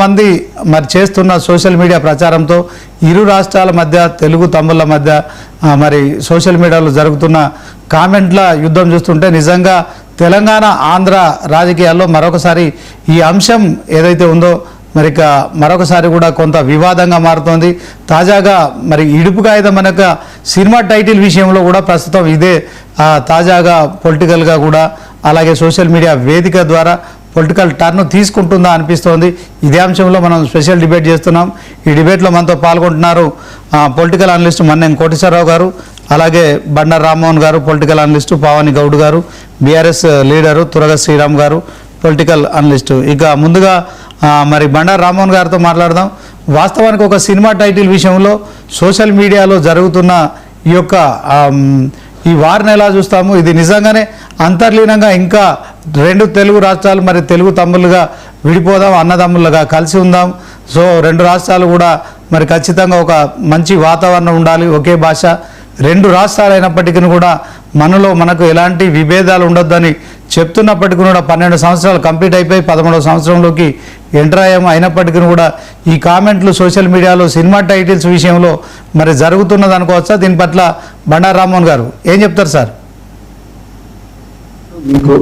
మంది మరి చేస్తున్న సోషల్ మీడియా ప్రచారంతో ఇరు రాష్ట్రాల మధ్య తెలుగు తమ్ముళ్ళ మధ్య మరి సోషల్ మీడియాలో జరుగుతున్న కామెంట్ల యుద్ధం చూస్తుంటే నిజంగా తెలంగాణ ఆంధ్ర రాజకీయాల్లో మరొకసారి ఈ అంశం ఏదైతే ఉందో మరి మరొకసారి కూడా కొంత వివాదంగా మారుతోంది. తాజాగా మరి ఇడుపు కాగితం మనక సినిమా టైటిల్ విషయంలో కూడా ప్రస్తుతం ఇదే తాజాగా పొలిటికల్గా కూడా అలాగే సోషల్ మీడియా వేదిక ద్వారా పొలిటికల్ టర్న్ తీసుకుంటుందా అనిపిస్తోంది. ఇదే అంశంలో మనం స్పెషల్ డిబేట్ చేస్తున్నాం. ఈ డిబేట్లో మనతో పాల్గొంటున్నారు పొలిటికల్ అనలిస్ట్ మన్నెం కోటేశ్వరరావు గారు, అలాగే బండారు రామ్మోహన్ గారు పొలిటికల్ అనలిస్టు, పావని గౌడ్ గారు బీఆర్ఎస్ లీడరు, తురగ శ్రీరామ్ గారు పొలిటికల్ అనలిస్టు. ఇక ముందుగా మరి బండారు రామ్మోహన్ గారితో మాట్లాడదాం. వాస్తవానికి ఒక సినిమా టైటిల్ విషయంలో సోషల్ మీడియాలో జరుగుతున్న ఈ యొక్క ఈ వారిని ఎలా చూస్తాము? ఇది నిజంగానే అంతర్లీనంగా ఇంకా రెండు తెలుగు రాష్ట్రాలు మరి తెలుగు తమ్ముళ్ళుగా విడిపోదాం, అన్నదమ్ములుగా కలిసి ఉందాం. సో రెండు రాష్ట్రాలు కూడా మరి ఖచ్చితంగా ఒక మంచి వాతావరణం ఉండాలి, ఒకే భాష, రెండు రాష్ట్రాలు అయినప్పటికీ కూడా మనకు ఎలాంటి విభేదాలు ఉండొద్దని చెప్తున్నప్పటికీ కూడా 12 సంవత్సరాలు కంప్లీట్ అయిపోయి 13వ సంవత్సరంలోకి ఎంటర్ అయ్యాము. అయినప్పటికీ కూడా ఈ కామెంట్లు సోషల్ మీడియాలో సినిమా టైటిల్స్ విషయంలో మరి జరుగుతున్నది అనుకోవచ్చా? దీని పట్ల బండారు రామ్మోహన్ గారు ఏం చెప్తారు సార్? మీకు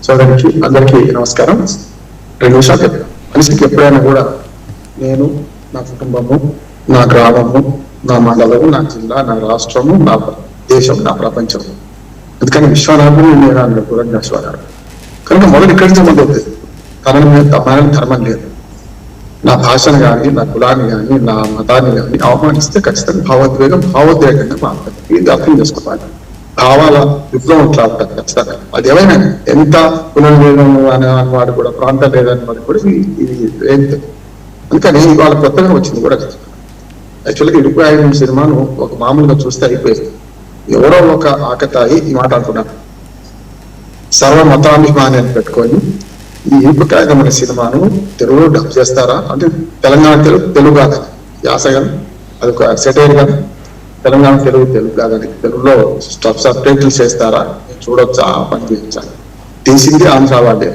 సోదరికి అందరికీ నమస్కారం. 2 నిమిషాలు మనిషికి ఎప్పుడైనా కూడా నేను, నా కుటుంబము, నా గ్రామము, నా మండలము, నా జిల్లా, నా రాష్ట్రము, నా దేశం, నా ప్రపంచం, అందుకని విశ్వనాథుడు నేను కూడా విశ్వనాథుడు కనుక మొదలు ఇక్కడి నుంచి మొదలవుతుంది. తనని ధర్మం లేదు. నా భాషను కానీ, నా కులాన్ని కానీ, నా మతాన్ని కానీ అవమానిస్తే ఖచ్చితంగా భావోద్వేగంగా మారుతుంది. ఇది అర్థం చేసుకోవాలి. భావాల విప్లవం ఇట్లా ఉంటుంది ఖచ్చితంగా. అది ఏమైనా ఎంత కులం లేదను అని వాడు కూడా, ప్రాంతం లేదని వాడు కూడా ఇది అందుకని ఇవాళ కొత్తగా వచ్చింది కూడా కదా. యాక్చువల్గా ఇడుపు సినిమాను ఒక మామూలుగా చూస్తే అయిపోయింది. ఎవరో ఒక ఆకతాయి ఈ మాట అంటున్నారు, సర్వమతాభిమాని అని పెట్టుకొని ఈ ఇడుపు కాగితం అనే సినిమాను తెలుగులో డబ్ చేస్తారా అంటే తెలంగాణ తెలుగు కాదని యాస కానీ అది ఒక సెటైర్ కానీ తెలంగాణ తెలుగు కాదని తెలుగులో సబ్ టైటిల్స్ చేస్తారా, చూడొచ్చా, పని చేయించాలి. తీసింది ఆంధ్ర వాళ్ళే,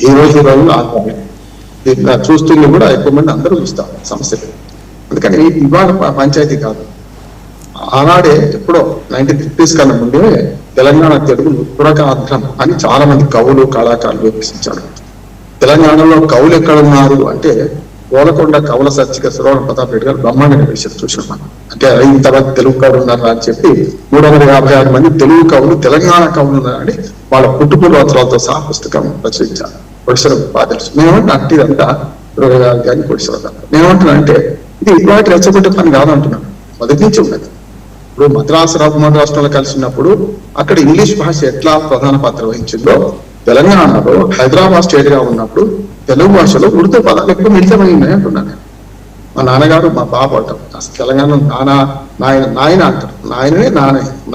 ఈ రోజు ఆంధ్ర చూస్తుంది కూడా ఎక్కువ మంది అందరూ చూస్తారు సమస్యలు. అందుకని ఇవాళ పంచాయతీ కాదు. ఆనాడే ఎప్పుడో 1950s కన్నా ముందే తెలంగాణ తెలుగు పురకాంధ్రం అని చాలా మంది కవులు కళాకారులు విమర్శించారు. తెలంగాణలో కవులు ఎక్కడ ఉన్నారు అంటే గోలకొండ కవుల సర్చిక శ్రవణ ప్రతాప్ రెడ్డి గారు బ్రహ్మాండంగా విషయం చూసిన మనం. అంటే ఇంతమంది తెలుగు కవులు ఉన్నారు అని చెప్పి 356 మంది తెలుగు కవులు తెలంగాణ కవులు ఉన్నారని వాళ్ళ పుట్టుపూర్వోత్తరాలతో సహా పుస్తకం రచించారు. పొడిసర బాధ్యత నేనేమంటున్నా అంటే ఇదంతా కానీ పొడిసర నేనేమంటున్నా అంటే ఇది ఇవాటి రెచ్చగొట్టే పని కాదంటున్నాను. మొదటి నుంచి ఉన్నది. ఇప్పుడు మద్రాసు రాష్ట్రాలు కలిసినప్పుడు అక్కడ ఇంగ్లీష్ భాష ఎట్లా ప్రధాన పాత్ర వహించిందో తెలంగాణలో హైదరాబాద్ స్టేట్ గా ఉన్నప్పుడు తెలుగు భాషలో ఉర్దూ పదాలు ఎక్కువ మిళితమైనాయి అంటున్నాను. మా నాన్నగారు మా బాబు అంటాం, తెలంగాణ నాయన అంటారు, నాయనే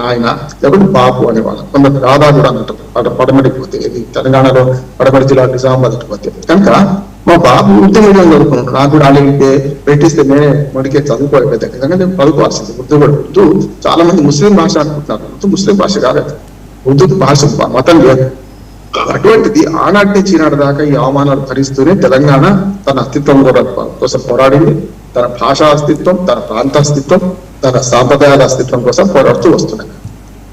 నాయన లేకపోతే బాబు అనేవాళ్ళు. కొందరు రాధా కూడా అంటారు. అటు పడమడిపోతే ఇది తెలంగాణలో పడమడి జిల్లా నిజామాబాద్ పోతే కనుక మా బాబు ఉర్దూ మీడియం చదువుకున్నాడు. నాకు కూడా అడిగితే పెట్టిస్తే నేనే మొడికే చదువుకోలేదు. ఖచ్చితంగా నేను చదువుకోవాల్సింది ఉర్దూ కూడా. ఉర్దూ చాలా మంది ముస్లిం భాష అనుకుంటున్నారు. ఉర్దూ ముస్లిం భాష కాలేదు, ఉర్దూ భాష మతం లేదు. అటువంటిది ఆనాటి నుంచి ఈనాటి దాకా ఈ అవమానాలు భరిస్తూనే తెలంగాణ తన అస్తిత్వం కోసం పోరాడింది. తన భాషా అస్తిత్వం, తన ప్రాంత అస్తిత్వం, తన సాంప్రదాయాల అస్తిత్వం కోసం పోరాడుతూ వస్తున్నాయి.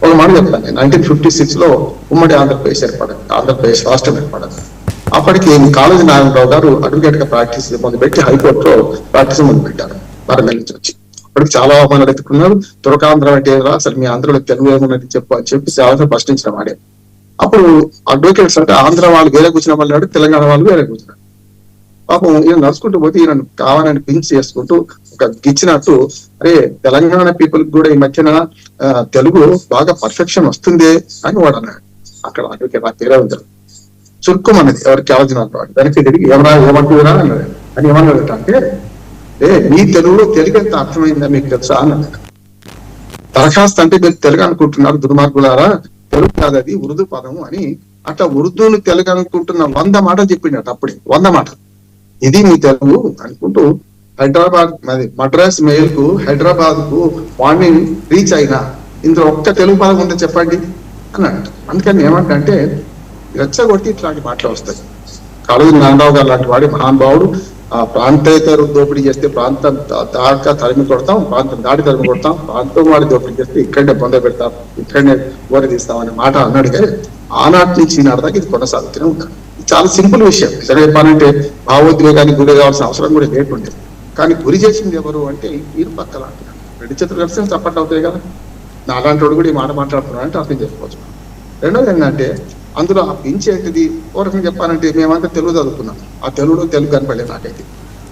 ఒక మాట చెప్తాను, 1956 లో ఉమ్మడి ఆంధ్రప్రదేశ్ ఏర్పడింది, ఆంధ్రప్రదేశ్ రాష్ట్రం ఏర్పడింది. అప్పటికి కాళోజీ నారాయణరావు గారు అడ్వకేట్ గా ప్రాక్టీస్ మొదలుపెట్టి హైకోర్టులో ప్రాక్టీస్ మొదలుపెట్టారు వరంగల్ నుంచి వచ్చి. అప్పటికి చాలా అవమానాలు ఎత్తుకున్నారు. తురకాంధ్రం అంటే అసలు మీ ఆంధ్రలో తెలుగు ఏమున్నది చెప్పు అని చెప్పి సేవలు ప్రశ్నించిన వాడే. అప్పుడు అడ్వకేట్స్ అంటే ఆంధ్ర వాళ్ళు వేరే కూర్చున్న వాళ్ళు, తెలంగాణ వాళ్ళు వేరే కూర్చున్నారు. పాపం ఈయన నడుచుకుంటూ పోతే ఈయన కావాలని పింక్ చేసుకుంటూ ఒక గిచ్చినట్టు, అరే తెలంగాణ పీపుల్ కూడా ఈ మధ్యన తెలుగు బాగా పర్ఫెక్షన్ వస్తుంది అని వాడు అన్నాడు. అక్కడ అడ్వకేట్ ఆ పేరే ఉంటారు చురుక్కుమన్నది ఎవరికి ఆలోచన దానికి తిరిగి ఏమంటున్నా అన్నాడు. అని ఏమన్నాడు అంటే మీ తెలుగులో తెలుగు ఎంత అర్థమైందా మీకు తెలుసా అన్నాడు. దరఖాస్తు అంటే మీరు తెలుగు అనుకుంటున్నారు దుర్మార్గులారా, తెలుగు కాదు అది ఉర్దూ పదము అని. అట్లా ఉర్దూను తెలుగు అనుకుంటున్న 100 మాటలు చెప్పిండట. అప్పుడే 100 మాటలు ఇది మీ తెలుగు అనుకుంటూ హైదరాబాద్ మద్రాస్ మెయిల్ కు హైదరాబాద్ కు మార్నింగ్ రీచ్ అయినా ఇందులో ఒక్క తెలుగు పదం ఉంటే చెప్పండి. అని అంట. అందుకని ఏమంటే రెచ్చగొట్టి ఇట్లాంటి మాటలు వస్తాయి. కాళోజీ నారాయణరావు గారు లాంటి వాడి మహానుభావుడు ప్రాంతేతరు దోపిడీ చేస్తే ప్రాంతం దాకా తరిమి కొడతాం, ప్రాంతం దాడి తరిమి కొడతాం, ప్రాంతం వాడి దోపిడీ చేస్తే ఇక్కడనే పొంద పెడతాం, ఇక్కడనే ఓరి తీస్తాం అనే మాట అన్నాడు. కానీ ఆనాటి నుంచి ఈనాటి దాకా ఇది కొనసాగుతూనే ఉంటాం. చాలా సింపుల్ విషయం. నిజంగా చెప్పాలంటే భావోద్వేగానికి గురి కావాల్సిన అవసరం కూడా లేకుండే. కానీ గురి చేసింది ఎవరు అంటే ఇరు పక్కల అంటున్నాడు. రెండు చేతులు కలిసి చప్పట్లు అవుతాయి కదా. నాలాంటి వాడు కూడా ఈ మాట మాట్లాడుతున్నాడు అంటే అర్థం చేసుకోవచ్చు. రెండోది ఏంటంటే అందులో ఆ పెంచేటిది ఓ రకంగా చెప్పాలంటే మేమంతా తెలుగు చదువుకున్నాం. ఆ తెలుగులో తెలుగు కనపడలేదు నాకైతే.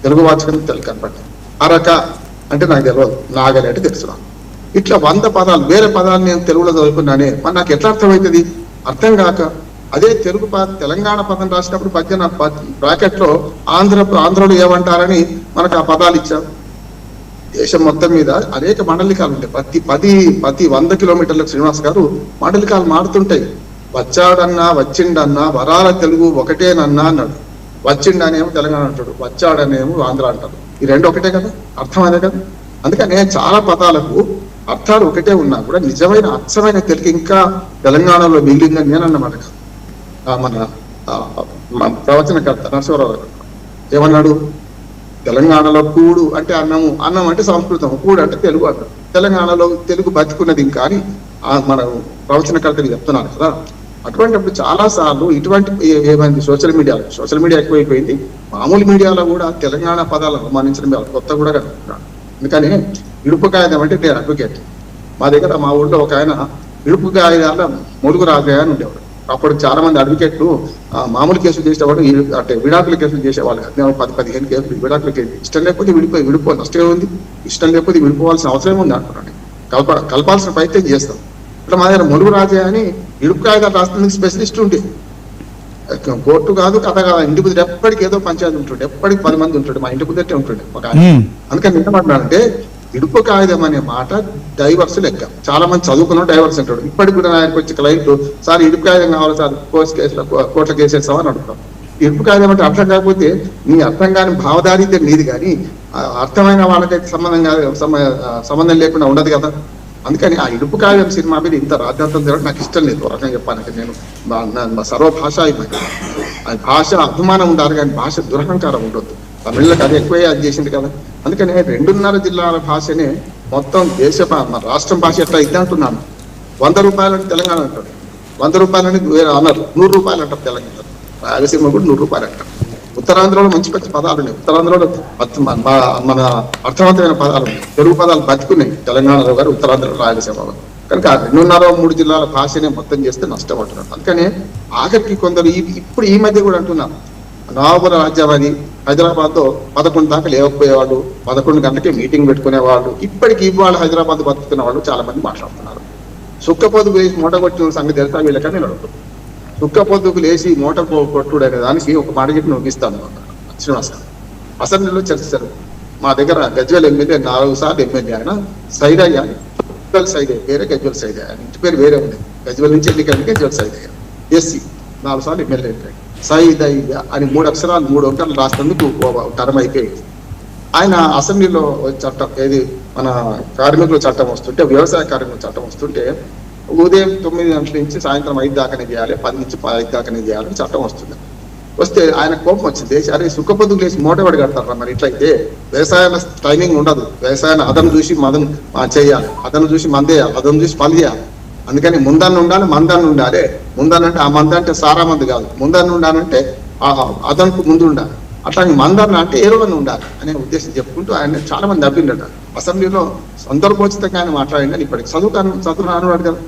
తెలుగు వాచకం తెలుగు కనపడలేదు. అరక అంటే నాకు తెలియదు, నాగలి అంటే తెలుసు. ఇట్లా 100 పదాలు వేరే పదాలు నేను తెలుగులో చదువుకున్నానే, మరి నాకు ఎట్లా అర్థమవుతుంది? అర్థం కాక అదే తెలుగు తెలంగాణ పదం రాసినప్పుడు పద్య బ్రాకెట్ లో ఆంధ్రలో ఏమంటారని మనకు ఆ పదాలు ఇచ్చారు. దేశం మొత్తం మీద అనేక మండలికాలు ఉంటాయి. ప్రతి 100 కిలోమీటర్లకు శ్రీనివాస్ గారు మండలికాలు మారుతుంటాయి. వచ్చాడన్నా వచ్చిండన్నా వరాల తెలుగు ఒకటేనన్నా అన్నాడు. వచ్చిండనేమో తెలంగాణ అంటాడు, వచ్చాడనేమో ఆంధ్ర అంటాడు. ఈ రెండు ఒకటే కదా, అర్థం అదే కదా. అందుకనే చాలా పదాలకు అర్థాలు ఒకటే ఉన్నా కూడా నిజమైన అచ్చమైన తెలుగు ఇంకా తెలంగాణలో మిగిలిందని నేను అన్నమాట. మన ప్రవచనకర్త నరసింహరావు గారు ఏమన్నాడు? తెలంగాణలో కూడు అంటే అన్నము, అన్నం అంటే సంస్కృతం, కూడు అంటే తెలుగు అన్నాడు. తెలంగాణలో తెలుగు బతుకున్నది ఇంకా అని మన ప్రవచనకర్తలు చెప్తున్నారు కదా. అటువంటిప్పుడు చాలా సార్లు ఇటువంటి ఏమైంది, సోషల్ మీడియా ఎక్కువైపోయింది. మామూలు మీడియాలో కూడా తెలంగాణ పదాలు అవమానించడం కొత్త కూడా కనుక్కున్నాడు. అందుకని ఇడుపు కాగితం అంటే నేను అడ్వకేట్. మా దగ్గర మా ఊళ్ళో ఒక ఆయన ఇడుపు కాగితాల మొలుగు రాజయ్య అని ఉండేవాడు. అప్పుడు చాలా మంది అడ్వకేట్లు మామూలు కేసులు చేసేవాడు, అంటే విడాకుల కేసులు చేసేవాళ్ళు. 10-15 కేసులు విడాకుల కేసులు. ఇష్టం లేకపోతే విడిపోవాలి, నష్టమే ఉంది. ఇష్టం లేకపోతే విడిపోవాల్సిన అవసరం ఉంది అంటున్నాను. కలపాల్సిన ప్రయత్నం చేస్తాం. ఇట్లా మా దగ్గర మొలుగు రాజయ్య అని ఇడుపు కాగితాలు రాస్తున్నందుకు స్పెషలిస్ట్ ఉండే. కోర్టు కాదు, కథ కాదు, ఇంటి కుదిరి ఎప్పటికి ఏదో పంచాయతీ ఉంటుండే, ఎప్పటికి 10 మంది ఉంటుండే, మా ఇంటి కుదిరే ఉంటుండే ఒక ఆయన. అందుకని ఏమంటున్నానంటే ఇడుపు కాగితం అనే మాట డైవర్స్ లెక్క. చాలా మంది చదువుకున్న డైవర్స్ అంటాడు. ఇప్పటికి కూడా ఆయనకు వచ్చి క్లయింట్లు, సార్ ఇడుపు కాగితం కావాలి సార్, కోర్టులో కేసేస్తామని అడుగుతాం. ఇడుపు కాగితం అంటే అర్థం కాకపోతే నీ అర్థం కాని భావదారితే నీది, కానీ అర్థమైన వాళ్ళకైతే సంబంధం లేకుండా ఉండదు కదా. అందుకని ఆ ఇడుపు కావ్యం సినిమా మీద ఇంత రాజ్యాంతం జరగడం నాకు ఇష్టం లేదు. రకంగా చెప్పాలంటే నేను సర్వభాషాభిమాని. ఆ భాష అభిమానం ఉండాలి కానీ భాష దురహంకారం ఉండొద్దు. తమిళకి అది ఎక్కువే అది చేసింది కదా. అందుకని 2.5 జిల్లాల భాషనే మొత్తం మన రాష్ట్రం భాష ఎట్లా ఇది అంటున్నాను. 100 రూపాయలని తెలంగాణ అంటారు, 100 రూపాయలని వేరే అన్నారు, 100 రూపాయలు అంటారు తెలంగాణ. రాయలసీమ కూడా 100 రూపాయలు అంటారు. ఉత్తరాంధ్రలో మంచి పదాలు ఉన్నాయి. ఉత్తరాంధ్రలో మన అర్థవంతమైన పదాలు ఉన్నాయి. తెలుగు పదాలు బతుకున్నాయి తెలంగాణలో గారు, ఉత్తరాంధ్రలో, రాయలసీమలో. కనుక 2.5-3 జిల్లాల భాషనే మొత్తం చేస్తే నష్టపడుతున్నారు. అందుకనే ఆఖరికి కొందరు ఇప్పుడు ఈ మధ్య కూడా అంటున్నారు, నవాబుల రాజ్యం అని హైదరాబాద్ లో 11 దాకా లేవకపోయేవాళ్ళు, 11 గంటలకే మీటింగ్ పెట్టుకునేవాళ్ళు. ఇప్పటికి ఇవాళ హైదరాబాద్ బతుకుతున్న వాళ్ళు చాలా మంది మాట్లాడుతున్నారు. సుక్కపొద్దుకు లేచి మూట కొట్టిన సంగతి తెలుసా వీళ్ళకని నేను అడుగుతాను. సుక్కపొద్దుకు లేచి మూట కొట్టుడు అనే దానికి ఒక మాట చెప్పి నొప్పిస్తాను శ్రీనివాస్ గారు. అసెంబ్లీలో చర్చించారు. మా దగ్గర గజ్వేల్ ఎమ్మెల్యే 4 సార్లు ఎమ్మెల్యే ఆయన సైదయ్య అని, సైదయ్య పేరే గజ్వేల్ సైదయ్య, ఇంటి పేరు వేరే ఉంది. గజ్వేల్ నుంచి ఎన్నికలకి గజ్వేల్ సైదయ్య ఎస్సీ 4 సార్లు ఎమ్మెల్యే అయ్యాయి. సైదయ్య అని 3 అక్షరాలు 3 అంకెలు రాసినందుకు టర్మ్ అయిపోయింది. ఆయన అసెంబ్లీలో చట్టం ఏది మన కార్మికుల చట్టం వస్తుంటే, వ్యవసాయ కార్మికుల చట్టం వస్తుంటే ఉదయం 9 గంటల నుంచి సాయంత్రం 5 దాకానే చేయాలి, 10 నుంచి 5 దాకానే చేయాలని చట్టం వస్తుంది. వస్తే ఆయన కోపం వచ్చింది. అరే సుఖపొద్దుకు లేచి మూటపడి కడతారా మరి ఇట్లయితే? వ్యవసాయాల టైమింగ్ ఉండదు. వ్యవసాయాన్ని అదను చూసి మదం చేయాలి, అదను చూసి మందేయాలి, అదను చూసి పని చేయాలి. అందుకని ముందన్న ఉండాలి, మందన్న ఉండాలి. ముందన్నంటే ఆ మంద అంటే సారా మంది కాదు, ముందన్న ఉండాలంటే అదనకు ముందు ఉండాలి. అట్లాగే మందన్న అంటే ఎరువులను ఉండాలి అనే ఉద్దేశం చెప్పుకుంటూ ఆయన చాలా మంది నవ్విండట. అసెంబ్లీలో సందర్భోచితంగా ఆయన మాట్లాడిందని ఇప్పటికి చదువు రానున్నాడు కదా.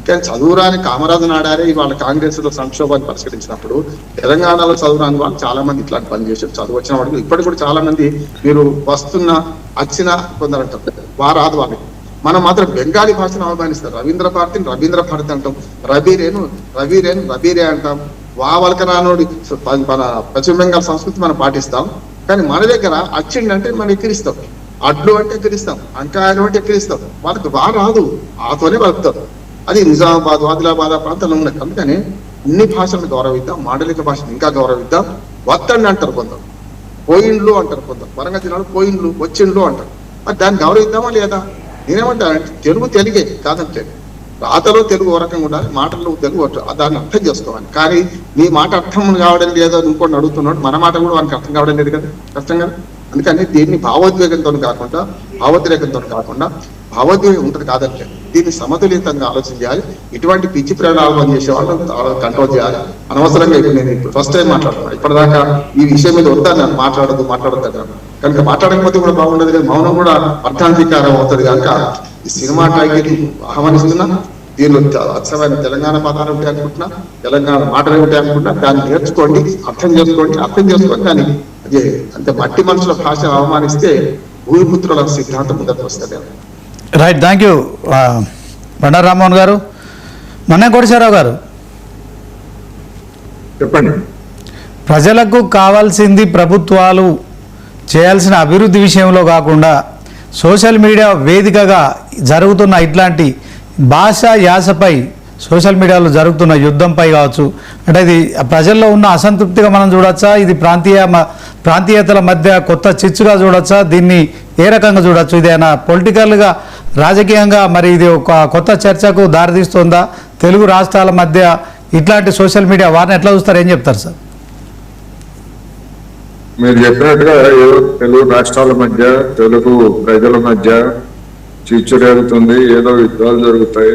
ఇంకా చదువురాని కామరాజు నాడారే ఇవాళ కాంగ్రెస్ లో సంక్షోభాన్ని పరిష్కరించినప్పుడు తెలంగాణలో చదువురాని వాళ్ళు చాలా మంది ఇట్లాంటి పని చేశారు. చదువు వచ్చిన వాళ్ళు ఇప్పటికి కూడా చాలా మంది మీరు వచ్చిన కొందరు అంటారు వారాదు వాళ్ళకి. మనం మాత్రం బెంగాలీ భాషను అవమానిస్తారు. రవీంద్ర భారతిని రవీంద్ర భారతి అంటాం, రబీరే అంటాం. వావలక రానోడి మన పశ్చిమ బెంగాల్ సంస్కృతి మనం పాటిస్తాం. కానీ మన దగ్గర అచ్చిండంటే మనం ఎక్కిరిస్తాం, అడ్లు అంటే ఎక్కిరిస్తాం, అంకాయలు అంటే ఎక్కిరిస్తాం. వాళ్ళకి రాదు, ఆతోనే బతుకుతారు. అది నిజామాబాద్, ఆదిలాబాద్ ప్రాంతాల్లో ఉన్నాయి. అందుకని ఇన్ని భాషలను గౌరవిద్దాం, మాండలిక భాషను ఇంకా గౌరవిద్దాం. వత్తండి అంటారు కొందరు, పోయిండ్లు అంటారు కొందరు, వరంగల్ జిల్లాలో పోయిండ్లు, వచ్చిండ్లు అంటారు. మరి దాన్ని గౌరవిద్దామా లేదా? నేనేమంటానంటే తెలుగే కాదంటే రాతలో తెలుగు ఓ రకంగా ఉండాలి, మాటల్లో తెలుగు దాన్ని అర్థం చేసుకోవాలి. కానీ నీ మాట అర్థం కావడం లేదో ఇంకోటి అడుగుతున్నాడు, మన మాట కూడా వానికి అర్థం కావడం లేదు కదా, కష్టం కదా. అందుకని దీన్ని భావోద్వేగంతో కాకుండా భావోద్వేగం ఉంటుంది కాదంటే దీన్ని సమతులితంగా ఆలోచన చేయాలి. ఇటువంటి పిచ్చి ప్రయాణాలు చేసే వాళ్ళని కంట్రోల్ చేయాలి. అనవసరంగా ఇప్పుడు నేను ఫస్ట్ టైం మాట్లాడుతున్నాను, ఇప్పటిదాకా ఈ విషయం మీద వద్దా నేను మాట్లాడద్దు కనుక మాట్లాడకపోతే కూడా బాగుండదు కదా, మౌనం కూడా అర్థాంతీకారం అవుతుంది కనుక ఈ సినిమా టైటిల్ ఆహ్వానిస్తున్నా. దీనిలో అచ్చమైన తెలంగాణ పదాలు ఉంటాయి అనుకుంటున్నా, తెలంగాణ మాటలు ఉంటాయి అనుకుంటున్నా. దాన్ని నేర్చుకోండి, అర్థం చేసుకోండి. కానీ అదే అంటే మట్టి మనుషుల భాష అవమానిస్తే భూమిపుత్రుల సిద్ధాంతం ముందరకు వస్తుంది. Right, thank you Bandaru Rammohan గారు. మొన్న కోటేశ్వరరావు గారు చెప్పండి. ప్రజలకు కావాల్సింది ప్రభుత్వాలు చేయాల్సిన అభివృద్ధి విషయంలో కాకుండా సోషల్ మీడియా వేదికగా జరుగుతున్న ఇట్లాంటి భాష యాసపై సోషల్ మీడియాలో జరుగుతున్న యుద్ధంపై కావచ్చు, అంటే ఇది ప్రజల్లో ఉన్న అసంతృప్తిగా మనం చూడొచ్చా, ఇది ప్రాంతీయతల మధ్య కొత్త చిచ్చుగా చూడొచ్చా, దీన్ని ఏ రకంగా చూడొచ్చు, ఇదేనా పొలిటికల్గా రాజకీయంగా మరి ఇది ఒక కొత్త చర్చకు దారితీస్తుందా? తెలుగు రాష్ట్రాల మధ్య ఇట్లాంటి సోషల్ మీడియా వారిని ఎట్లా చూస్తారు, ఏం చెప్తారు సార్? మీరు చెప్పినట్టుగా ఏదో తెలుగు రాష్ట్రాల మధ్య, తెలుగు ప్రజల మధ్య చిచ్చు జరుగుతుంది, ఏదో యుద్ధాలు జరుగుతాయి,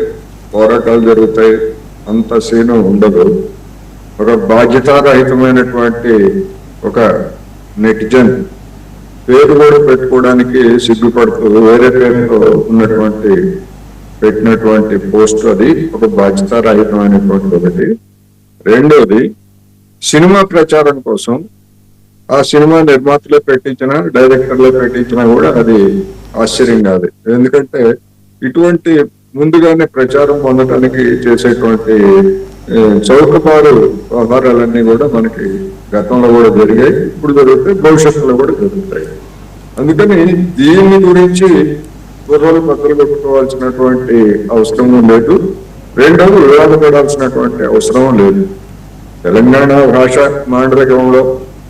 పోరాటాలు జరుగుతాయి, అంత సీను ఉండదు. ఒక బాధ్యతారహితమైనటువంటి ఒక నెటిజన్ పేరు కూడా పెట్టుకోవడానికి సిగ్గుపడుతూ వేరే పేరుతో పెట్టినటువంటి పోస్ట్, అది ఒక బాధ్యతారహితమైనటువంటి ఒకటి. రెండోది, సినిమా ప్రచారం కోసం ఆ సినిమా నిర్మాతలే పెట్టించిన, డైరెక్టర్లే పెట్టించినా కూడా అది ఆశ్చర్యం కాదు. ఎందుకంటే ఇటువంటి ముందుగానే ప్రచారం పొందడానికి చేసేటువంటి చౌకబారు వ్యవహారాలన్నీ కూడా మనకి గతంలో కూడా జరిగాయి, ఇప్పుడు జరుగుతాయి, భవిష్యత్తులో కూడా జరుగుతాయి. అందుకని దీని గురించి గుర్రాలు బద్దలు పెట్టుకోవాల్సినటువంటి అవసరము లేదు. రెండోది, వివాదపడాల్సినటువంటి అవసరం లేదు. తెలంగాణ భాష మాండలికంలో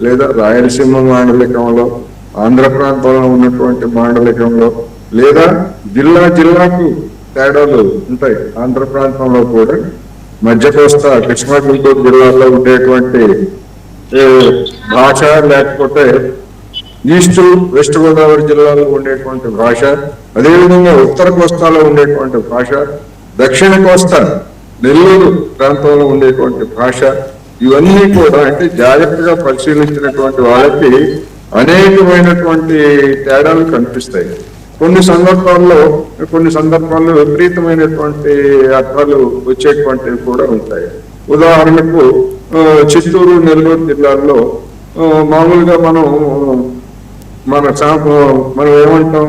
లేదా రాయలసీమ మాండలికంలో, ఆంధ్ర ప్రాంతంలో ఉన్నటువంటి మాండలికంలో, లేదా జిల్లాకు తేడాలు ఉంటాయి. ఆంధ్ర ప్రాంతంలో కూడా మధ్య కోస్తా కృష్ణా గుంటూరు జిల్లాలో ఉండేటువంటి భాష, లేకపోతే ఈస్ట్ వెస్ట్ గోదావరి జిల్లాలో ఉండేటువంటి భాష, అదేవిధంగా ఉత్తర కోస్తాలో ఉండేటువంటి భాష, దక్షిణ కోస్తా నెల్లూరు ప్రాంతంలో ఉండేటువంటి భాష, ఇవన్నీ కూడా అంటే జాగ్రత్తగా పరిశీలించినటువంటి వాళ్ళకి అనేకమైనటువంటి తేడాలు కనిపిస్తాయి. కొన్ని సందర్భాల్లో విపరీతమైనటువంటి అర్థాలు వచ్చేటువంటివి కూడా ఉంటాయి. ఉదాహరణకు చిత్తూరు, నెల్లూరు జిల్లాల్లో మామూలుగా మనం ఏమంటాం,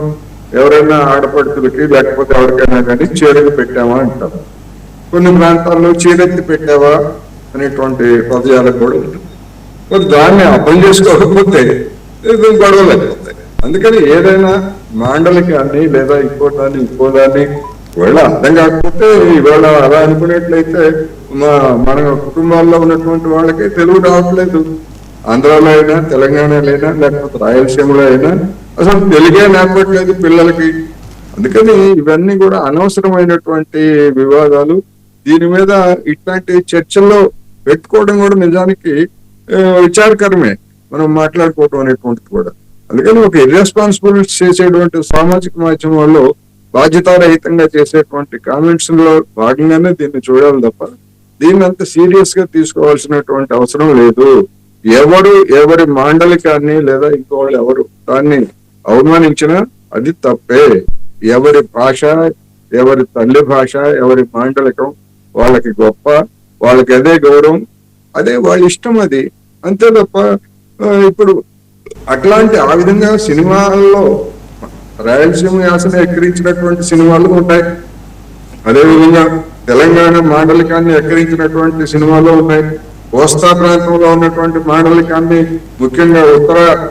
ఎవరైనా ఆడపడుతులకి లేకపోతే ఎవరికైనా కానీ చీరలు పెట్టామా అంటాం. కొన్ని ప్రాంతాల్లో చీరెత్తి పెట్టావా అనేటువంటి పదజాలకు కూడా ఉంటుంది. మరి దాన్ని అర్థం చేసుకోకపోతే గొడవలు అయిపోతాయి. అందుకని ఏదైనా మాండలికాన్ని లేదా ఇంకోదాన్ని ఇవాళ అర్థం కాకపోతే ఇవాళ అలా అనుకునేట్లయితే మన కుటుంబాల్లో ఉన్నటువంటి వాళ్ళకి తెలుగు రావట్లేదు. ఆంధ్రాలో అయినా, తెలంగాణలో అయినా, లేకపోతే రాయలసీమలో అయినా అసలు తెలుగే నేర్పట్లేదు పిల్లలకి. అందుకని ఇవన్నీ కూడా అనవసరమైనటువంటి వివాదాలు. దీని మీద ఇట్లాంటి చర్చల్లో పెట్టుకోవడం కూడా నిజానికి విచారకరమే, మనం మాట్లాడుకోవటం అనేటువంటిది కూడా. అందుకని ఒక ఇర్రెస్పాన్సిబుల్ చేసేటువంటి సామాజిక మాధ్యమాల్లో బాధ్యతారహితంగా చేసేటువంటి కామెంట్స్ లో భాగంగానే దీన్ని చూడాలి తప్ప దీన్ని అంత సీరియస్ గా తీసుకోవాల్సినటువంటి అవసరం లేదు. ఎవరి మాండలికాన్ని లేదా ఇంకోళ్ళు ఎవరు దాన్ని అవమానించినా అది తప్పే. ఎవరి భాష, ఎవరి తల్లి భాష, ఎవరి మాండలికం వాళ్ళకి గొప్ప, వాళ్ళకి అదే గౌరవం, అదే వాళ్ళ ఇష్టం, అది అంతే తప్ప ఇప్పుడు అట్లాంటి ఆ విధంగా సినిమాల్లో రాయలసీమ యాసను ఎక్కిరించినటువంటి సినిమాలు ఉంటాయి. అదేవిధంగా తెలంగాణ మాండలికాన్ని ఎక్కిరించినటువంటి సినిమాలు ఉన్నాయి. కోస్తా ప్రాంతంలో ఉన్నటువంటి మాండలికాన్ని, ముఖ్యంగా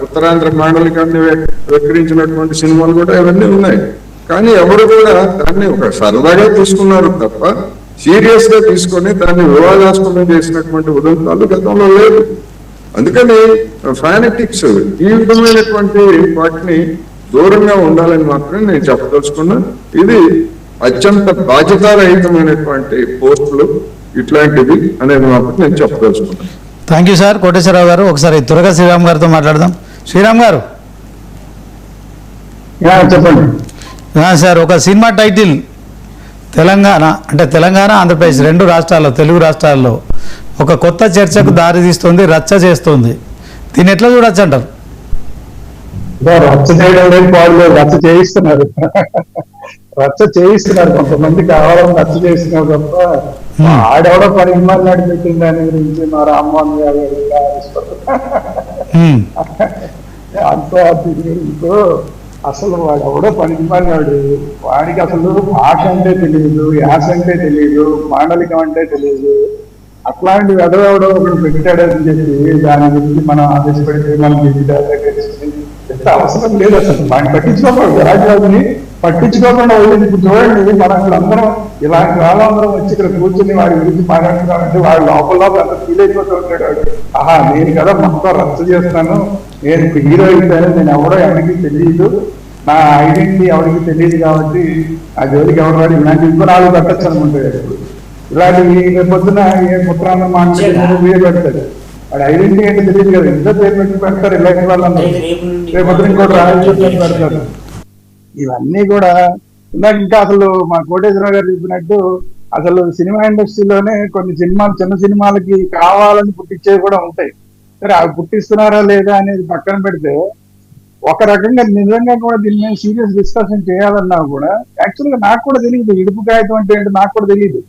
ఉత్తరాంధ్ర మాండలికాన్ని ఎక్కిరించినటువంటి సినిమాలు కూడా ఇవన్నీ ఉన్నాయి. కానీ ఎవరు కూడా దాన్ని ఒక సరదాగా తీసుకున్నారు తప్ప సీరియస్ గా తీసుకొని దాన్ని వివాదాస్పదం చేసినటువంటి ఉదంతాలు గతంలో లేదు. అందుకని ఫానటిక్స్ ఈ విధమైనటువంటి వాటిని దూరంగా ఉండాలని మాత్రం నేను చెప్పదలుచుకున్నా. ఇది అత్యంత బాధ్యతారహితమైనటువంటి పోస్టులు ఇట్లాంటివి అనేది మాత్రం నేను చెప్పదలుచుకున్నాను. Thank you sir. కోటేశ్వరరావు గారు, ఒకసారి త్వరగా శ్రీరామ్ గారితో మాట్లాడదాం. శ్రీరామ్ గారు. చెప్పండి సార్, ఒక సినిమా టైటిల్ తెలంగాణ అంటే తెలంగాణ ఆంధ్రప్రదేశ్ రెండు రాష్ట్రాల్లో, తెలుగు రాష్ట్రాల్లో ఒక కొత్త చర్చకు దారి తీస్తుంది, రచ్చ చేస్తుంది. దీన్ని ఎట్లా చూడొచ్చు అంటారు? రచ్చ చేయడం లేదు, పాడు రచ్చ చేయిస్తున్నారు. రచ్చ చేయిస్తున్నారు, కొంతమంది కావాలని రచ్చ చేస్తున్నారు తప్ప ఆడెవడో పని ఇమ్మన్నాడు పెట్టింది దాని గురించి మా రామ్మోహన్ గారు అంతా ఇంకో అసలు వాడు ఎవడో పనికిమాలినాడు. వాడికి అసలు భాష అంటే తెలియదు, యాస అంటే తెలియదు, మాండలికం అంటే తెలియదు. అట్లాంటి వెదవెవడో ఒకడు పెట్టాడని చెప్పి దాని గురించి మనం ఆదేశపెడితే మనం ఎంత అవసరం లేదు. అసలు వాడిని పట్టించుకోకూడదు, రాజరాజుని పట్టించుకోకుండా వెళ్ళింది. ఇప్పుడు చూడండి, మనం అందరం ఇలాంటి వాళ్ళందరం వచ్చి ఇక్కడ కూర్చొని వాడి గురించి మాట్లాడుతున్నామంటే వాడు లోపల అంత ఫీల్ అయిపోతూ ఉంటాడు. వాడు ఆహా, నేను కదా మొత్తం రచ్చ చేస్తాను, నేను హీరో అయిపోయాను, నేను ఎవడో ఎవరికి తెలియదు, నా ఐడెంటిటీ ఎవరికి తెలియదు కాబట్టి ఆ జోలికి ఎవరు వాడు ఇలాంటి వివరాలు పెట్టచ్చు అనుకుంటాడు. ఇలాంటి పొద్దున ఏ పుత్రాన్ని మాట్లాడి వీడియో పెడతాడు. వాడి ఐడెంటిటీ అంటే తెలియదు కదా, ఎంత పేరు పెట్టి పెడతారు ఇలాంటి వాళ్ళందరూ. రేపు ఇంకోటి రాజకీయ పెడతారు. ఇవన్నీ కూడా ఇంకా అసలు మా కోటేశ్వరరావు గారు చెప్పినట్టు అసలు సినిమా ఇండస్ట్రీలోనే కొన్ని సినిమాలు, చిన్న సినిమాలకి కావాలని పుట్టించేవి కూడా ఉంటాయి. సరే, అవి పుట్టిస్తున్నారా లేదా అనేది పక్కన పెడితే ఒక రకంగా నిజంగా కూడా దీని మీద సీరియస్ డిస్కషన్ చేయాలన్నా కూడా యాక్చువల్గా నాకు కూడా తెలియదు ఇడుపు కాగితం అంటే ఏంటి, నాకు కూడా తెలియదు.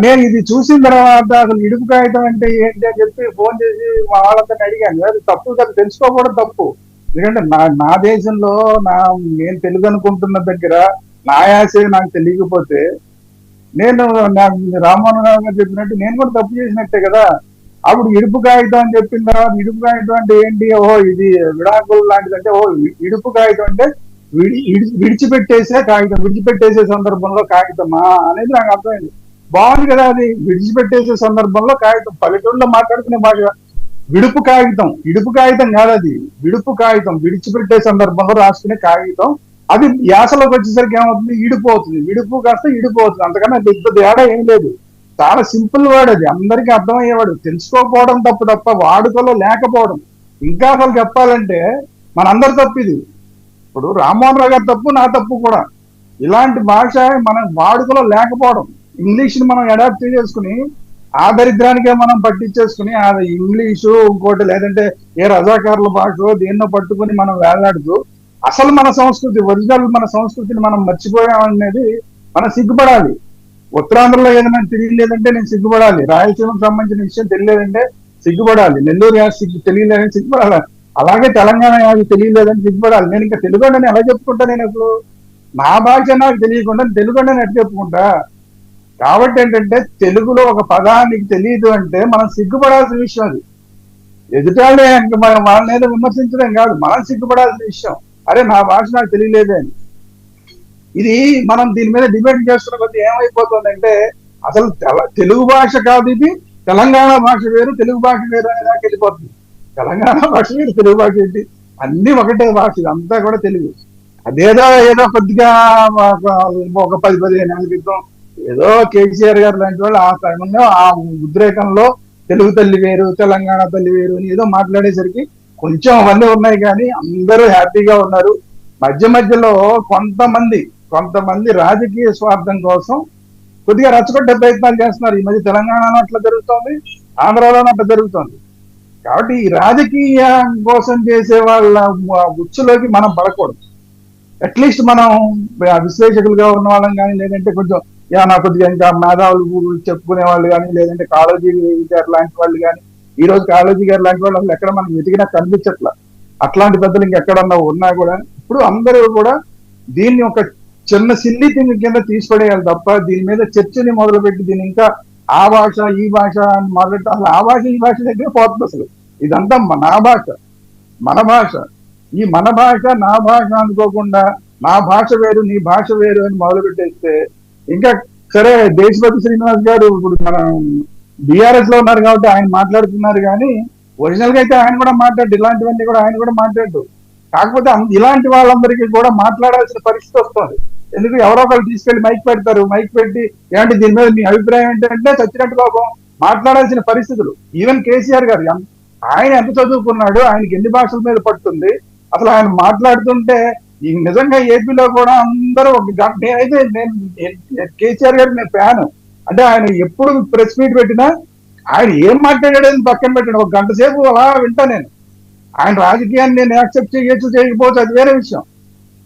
నేను ఇది చూసిన తర్వాత అసలు ఇడుపు కాగితం అంటే ఏంటి అని చెప్పి ఫోన్ చేసి మా వాళ్ళంతా అడిగాను. అది తప్పు కదా, తెలుసుకోకూడదు తప్పు. ఎందుకంటే నా దేశంలో నేను తెలుగు అనుకుంటున్న దగ్గర నా యాసే నాకు తెలియకపోతే నేను రామ్మోహన్ రావు గారు చెప్పినట్టు నేను కూడా తప్పు చేసినట్టే కదా. అప్పుడు ఇడుపు కాగితం అని చెప్పిన తర్వాత ఇడుపు కాగితం అంటే ఏంటి, ఓహో ఇది విడాకులు లాంటిదంటే, ఓ ఇడుపు కాగితం అంటే విడిచిపెట్టేసే కాగితం, విడిచిపెట్టేసే సందర్భంలో కాగితమా అనేది నాకు అర్థమైంది. బాగుంది కదా, అది విడిచిపెట్టేసే సందర్భంలో కాగితం. పల్లెటూరులో మాట్లాడుకునే భాష విడుపు కాగితం, ఇడుపు కాగితం కాదు అది, విడుపు కాగితం, విడిచిపెట్టే సందర్భంలో రాసుకునే కాగితం. అది యాసలోకి వచ్చేసరికి ఏమవుతుంది, ఇడిపోతుంది. విడుపు కాస్త ఇడిపోతుంది, అంతకన్నా పెద్ద తేడా ఏం లేదు. చాలా సింపుల్ వర్డ్ అది, అందరికీ అర్థమయ్యేవాడు. తెలుసుకోకపోవడం తప్పు తప్ప వాడుకలో లేకపోవడం. ఇంకా అసలు చెప్పాలంటే మనందరి తప్పు ఇది. ఇప్పుడు రామ్మోహన్ రావు గారి తప్పు, నా తప్పు కూడా. ఇలాంటి భాష మనం వాడుకలో లేకపోవడం, ఇంగ్లీష్ని మనం అడాప్ట్ చేసుకుని ఆ దరిద్రానికే మనం పట్టించేసుకుని అది ఇంగ్లీషు ఇంకోటి లేదంటే ఏ రజాకారుల భాష దేన్నో పట్టుకుని మనం వేలాడుతూ అసలు మన సంస్కృతి, ఒరిజినల్ మన సంస్కృతిని మనం మర్చిపోయామనేది మనం సిగ్గుపడాలి. ఉత్తరాంధ్రలో ఏదైనా తెలియలేదంటే నేను సిగ్గుపడాలి, రాయలసీమకు సంబంధించిన విషయం తెలియలేదంటే సిగ్గుపడాలి, నెల్లూరు యాస తెలియలేదని సిగ్గుపడాలి, అలాగే తెలంగాణ యాస తెలియలేదని సిగ్గుపడాలి. నేను ఇంకా తెలుగు అని ఎలా చెప్పుకుంటా? నేను అసలు నా భాష నాకు తెలియకుండా తెలుగు అని ఎట్లా చెప్పుకుంటా? కాబట్టి ఏంటంటే తెలుగులో ఒక పదానికి తెలియదు అంటే మనం సిగ్గుపడాల్సిన విషయం. అది ఎదుటాడే మనం వాళ్ళని ఏదో విమర్శించడం కాదు, మనం సిగ్గుపడాల్సిన విషయం. అరే నా భాష నాకు తెలియలేదే అని. ఇది మనం దీని మీద డిబేట్ చేస్తున్న కొద్ది ఏమైపోతుందంటే అసలు తెలుగు భాష కాదు ఇది, తెలంగాణ భాష వేరు తెలుగు భాష వేరు అనే దాకా వెళ్ళిపోతుంది. తెలంగాణ భాష వేరు తెలుగు భాష ఏంటి, అన్ని ఒకటే భాష, ఇదంతా కూడా తెలుగు. ఏదో కొద్దిగా ఒక 10-15 ఏళ్ళ క్రితం ఏదో కేసీఆర్ గారు లాంటి వాళ్ళు ఆ సమయంలో ఆ ఉద్రేకంలో తెలుగు తల్లి వేరు తెలంగాణ తల్లి వేరు అని ఏదో మాట్లాడేసరికి కొంచెం అవన్నీ ఉన్నాయి, కానీ అందరూ హ్యాపీగా ఉన్నారు. మధ్యలో కొంతమంది రాజకీయ స్వార్థం కోసం కొద్దిగా రచ్చగొట్టే ప్రయత్నాలు చేస్తున్నారు. ఈ మధ్య తెలంగాణలో అట్లా జరుగుతోంది, ఆంధ్రాలోనూ అట్లా జరుగుతోంది. కాబట్టి ఈ రాజకీయం కోసం చేసే వాళ్ళ ఉచ్చులోకి మనం పడకూడదు. అట్లీస్ట్ మనం విశ్లేషకులుగా ఉన్న వాళ్ళం కానీ, లేదంటే కొంచెం ఏమన్నా కొద్దిగా ఇంకా మేధావులు చెప్పుకునే వాళ్ళు కానీ, లేదంటే కాళోజీ గారు లాంటి వాళ్ళు కానీ, ఈ రోజు కాళోజీ గారు లాంటి వాళ్ళు అసలు ఎక్కడ మనం వెతికినా కనిపించట్లా. అట్లాంటి పెద్దలు ఇంకెక్కడన్నా ఉన్నా కూడా ఇప్పుడు అందరూ కూడా దీన్ని ఒక చిన్న సిల్లీ థింగ్ కింద తీసిపడేయాలి తప్ప దీని మీద చర్చని మొదలుపెట్టి దీన్ని ఇంకా ఆ భాష ఈ భాష అని మొదలెట్టి అసలు ఆ భాష ఈ భాష దగ్గర పోతుంది. అసలు ఇదంతా నా భాష, మన భాష, ఈ మన భాష నా భాష అనుకోకుండా నా భాష వేరు నీ భాష వేరు అని మొదలు పెట్టేస్తే ఇంకా సరే. దేశపతి శ్రీనివాస్ గారు ఇప్పుడు మన బీఆర్ఎస్ లో ఉన్నారు కాబట్టి ఆయన మాట్లాడుతున్నారు, కానీ ఒరిజినల్ గా అయితే ఆయన కూడా మాట్లాడు, ఇలాంటివన్నీ కూడా ఆయన కూడా మాట్లాడు. కాకపోతే ఇలాంటి వాళ్ళందరికీ కూడా మాట్లాడాల్సిన పరిస్థితి వస్తుంది. ఎందుకు ఎవరో ఒకరు తీసుకెళ్లి మైక్ పెడతారు, మైక్ పెట్టి ఏమంటే దీని మీద మీ అభిప్రాయం ఏంటంటే చచ్చినట్టు పాపం మాట్లాడాల్సిన పరిస్థితులు. ఈవెన్ కేసీఆర్ గారు ఆయన ఎంత చదువుకున్నాడు, ఆయనకి ఎన్ని భాషల మీద పడుతుంది, అసలు ఆయన మాట్లాడుతుంటే ఈ నిజంగా ఏపీలో కూడా అందరూ నేనైతే కేసీఆర్ గారికి నేను ఫ్యాన్. అంటే ఆయన ఎప్పుడు ప్రెస్ మీట్ పెట్టినా ఆయన ఏం మాట్లాడాడని పక్కన పెట్టాడు, ఒక గంట సేపు అలా వింటా నేను. ఆయన రాజకీయాన్ని నేను యాక్సెప్ట్ చేయొచ్చు చేయకపోవచ్చు, అది వేరే విషయం.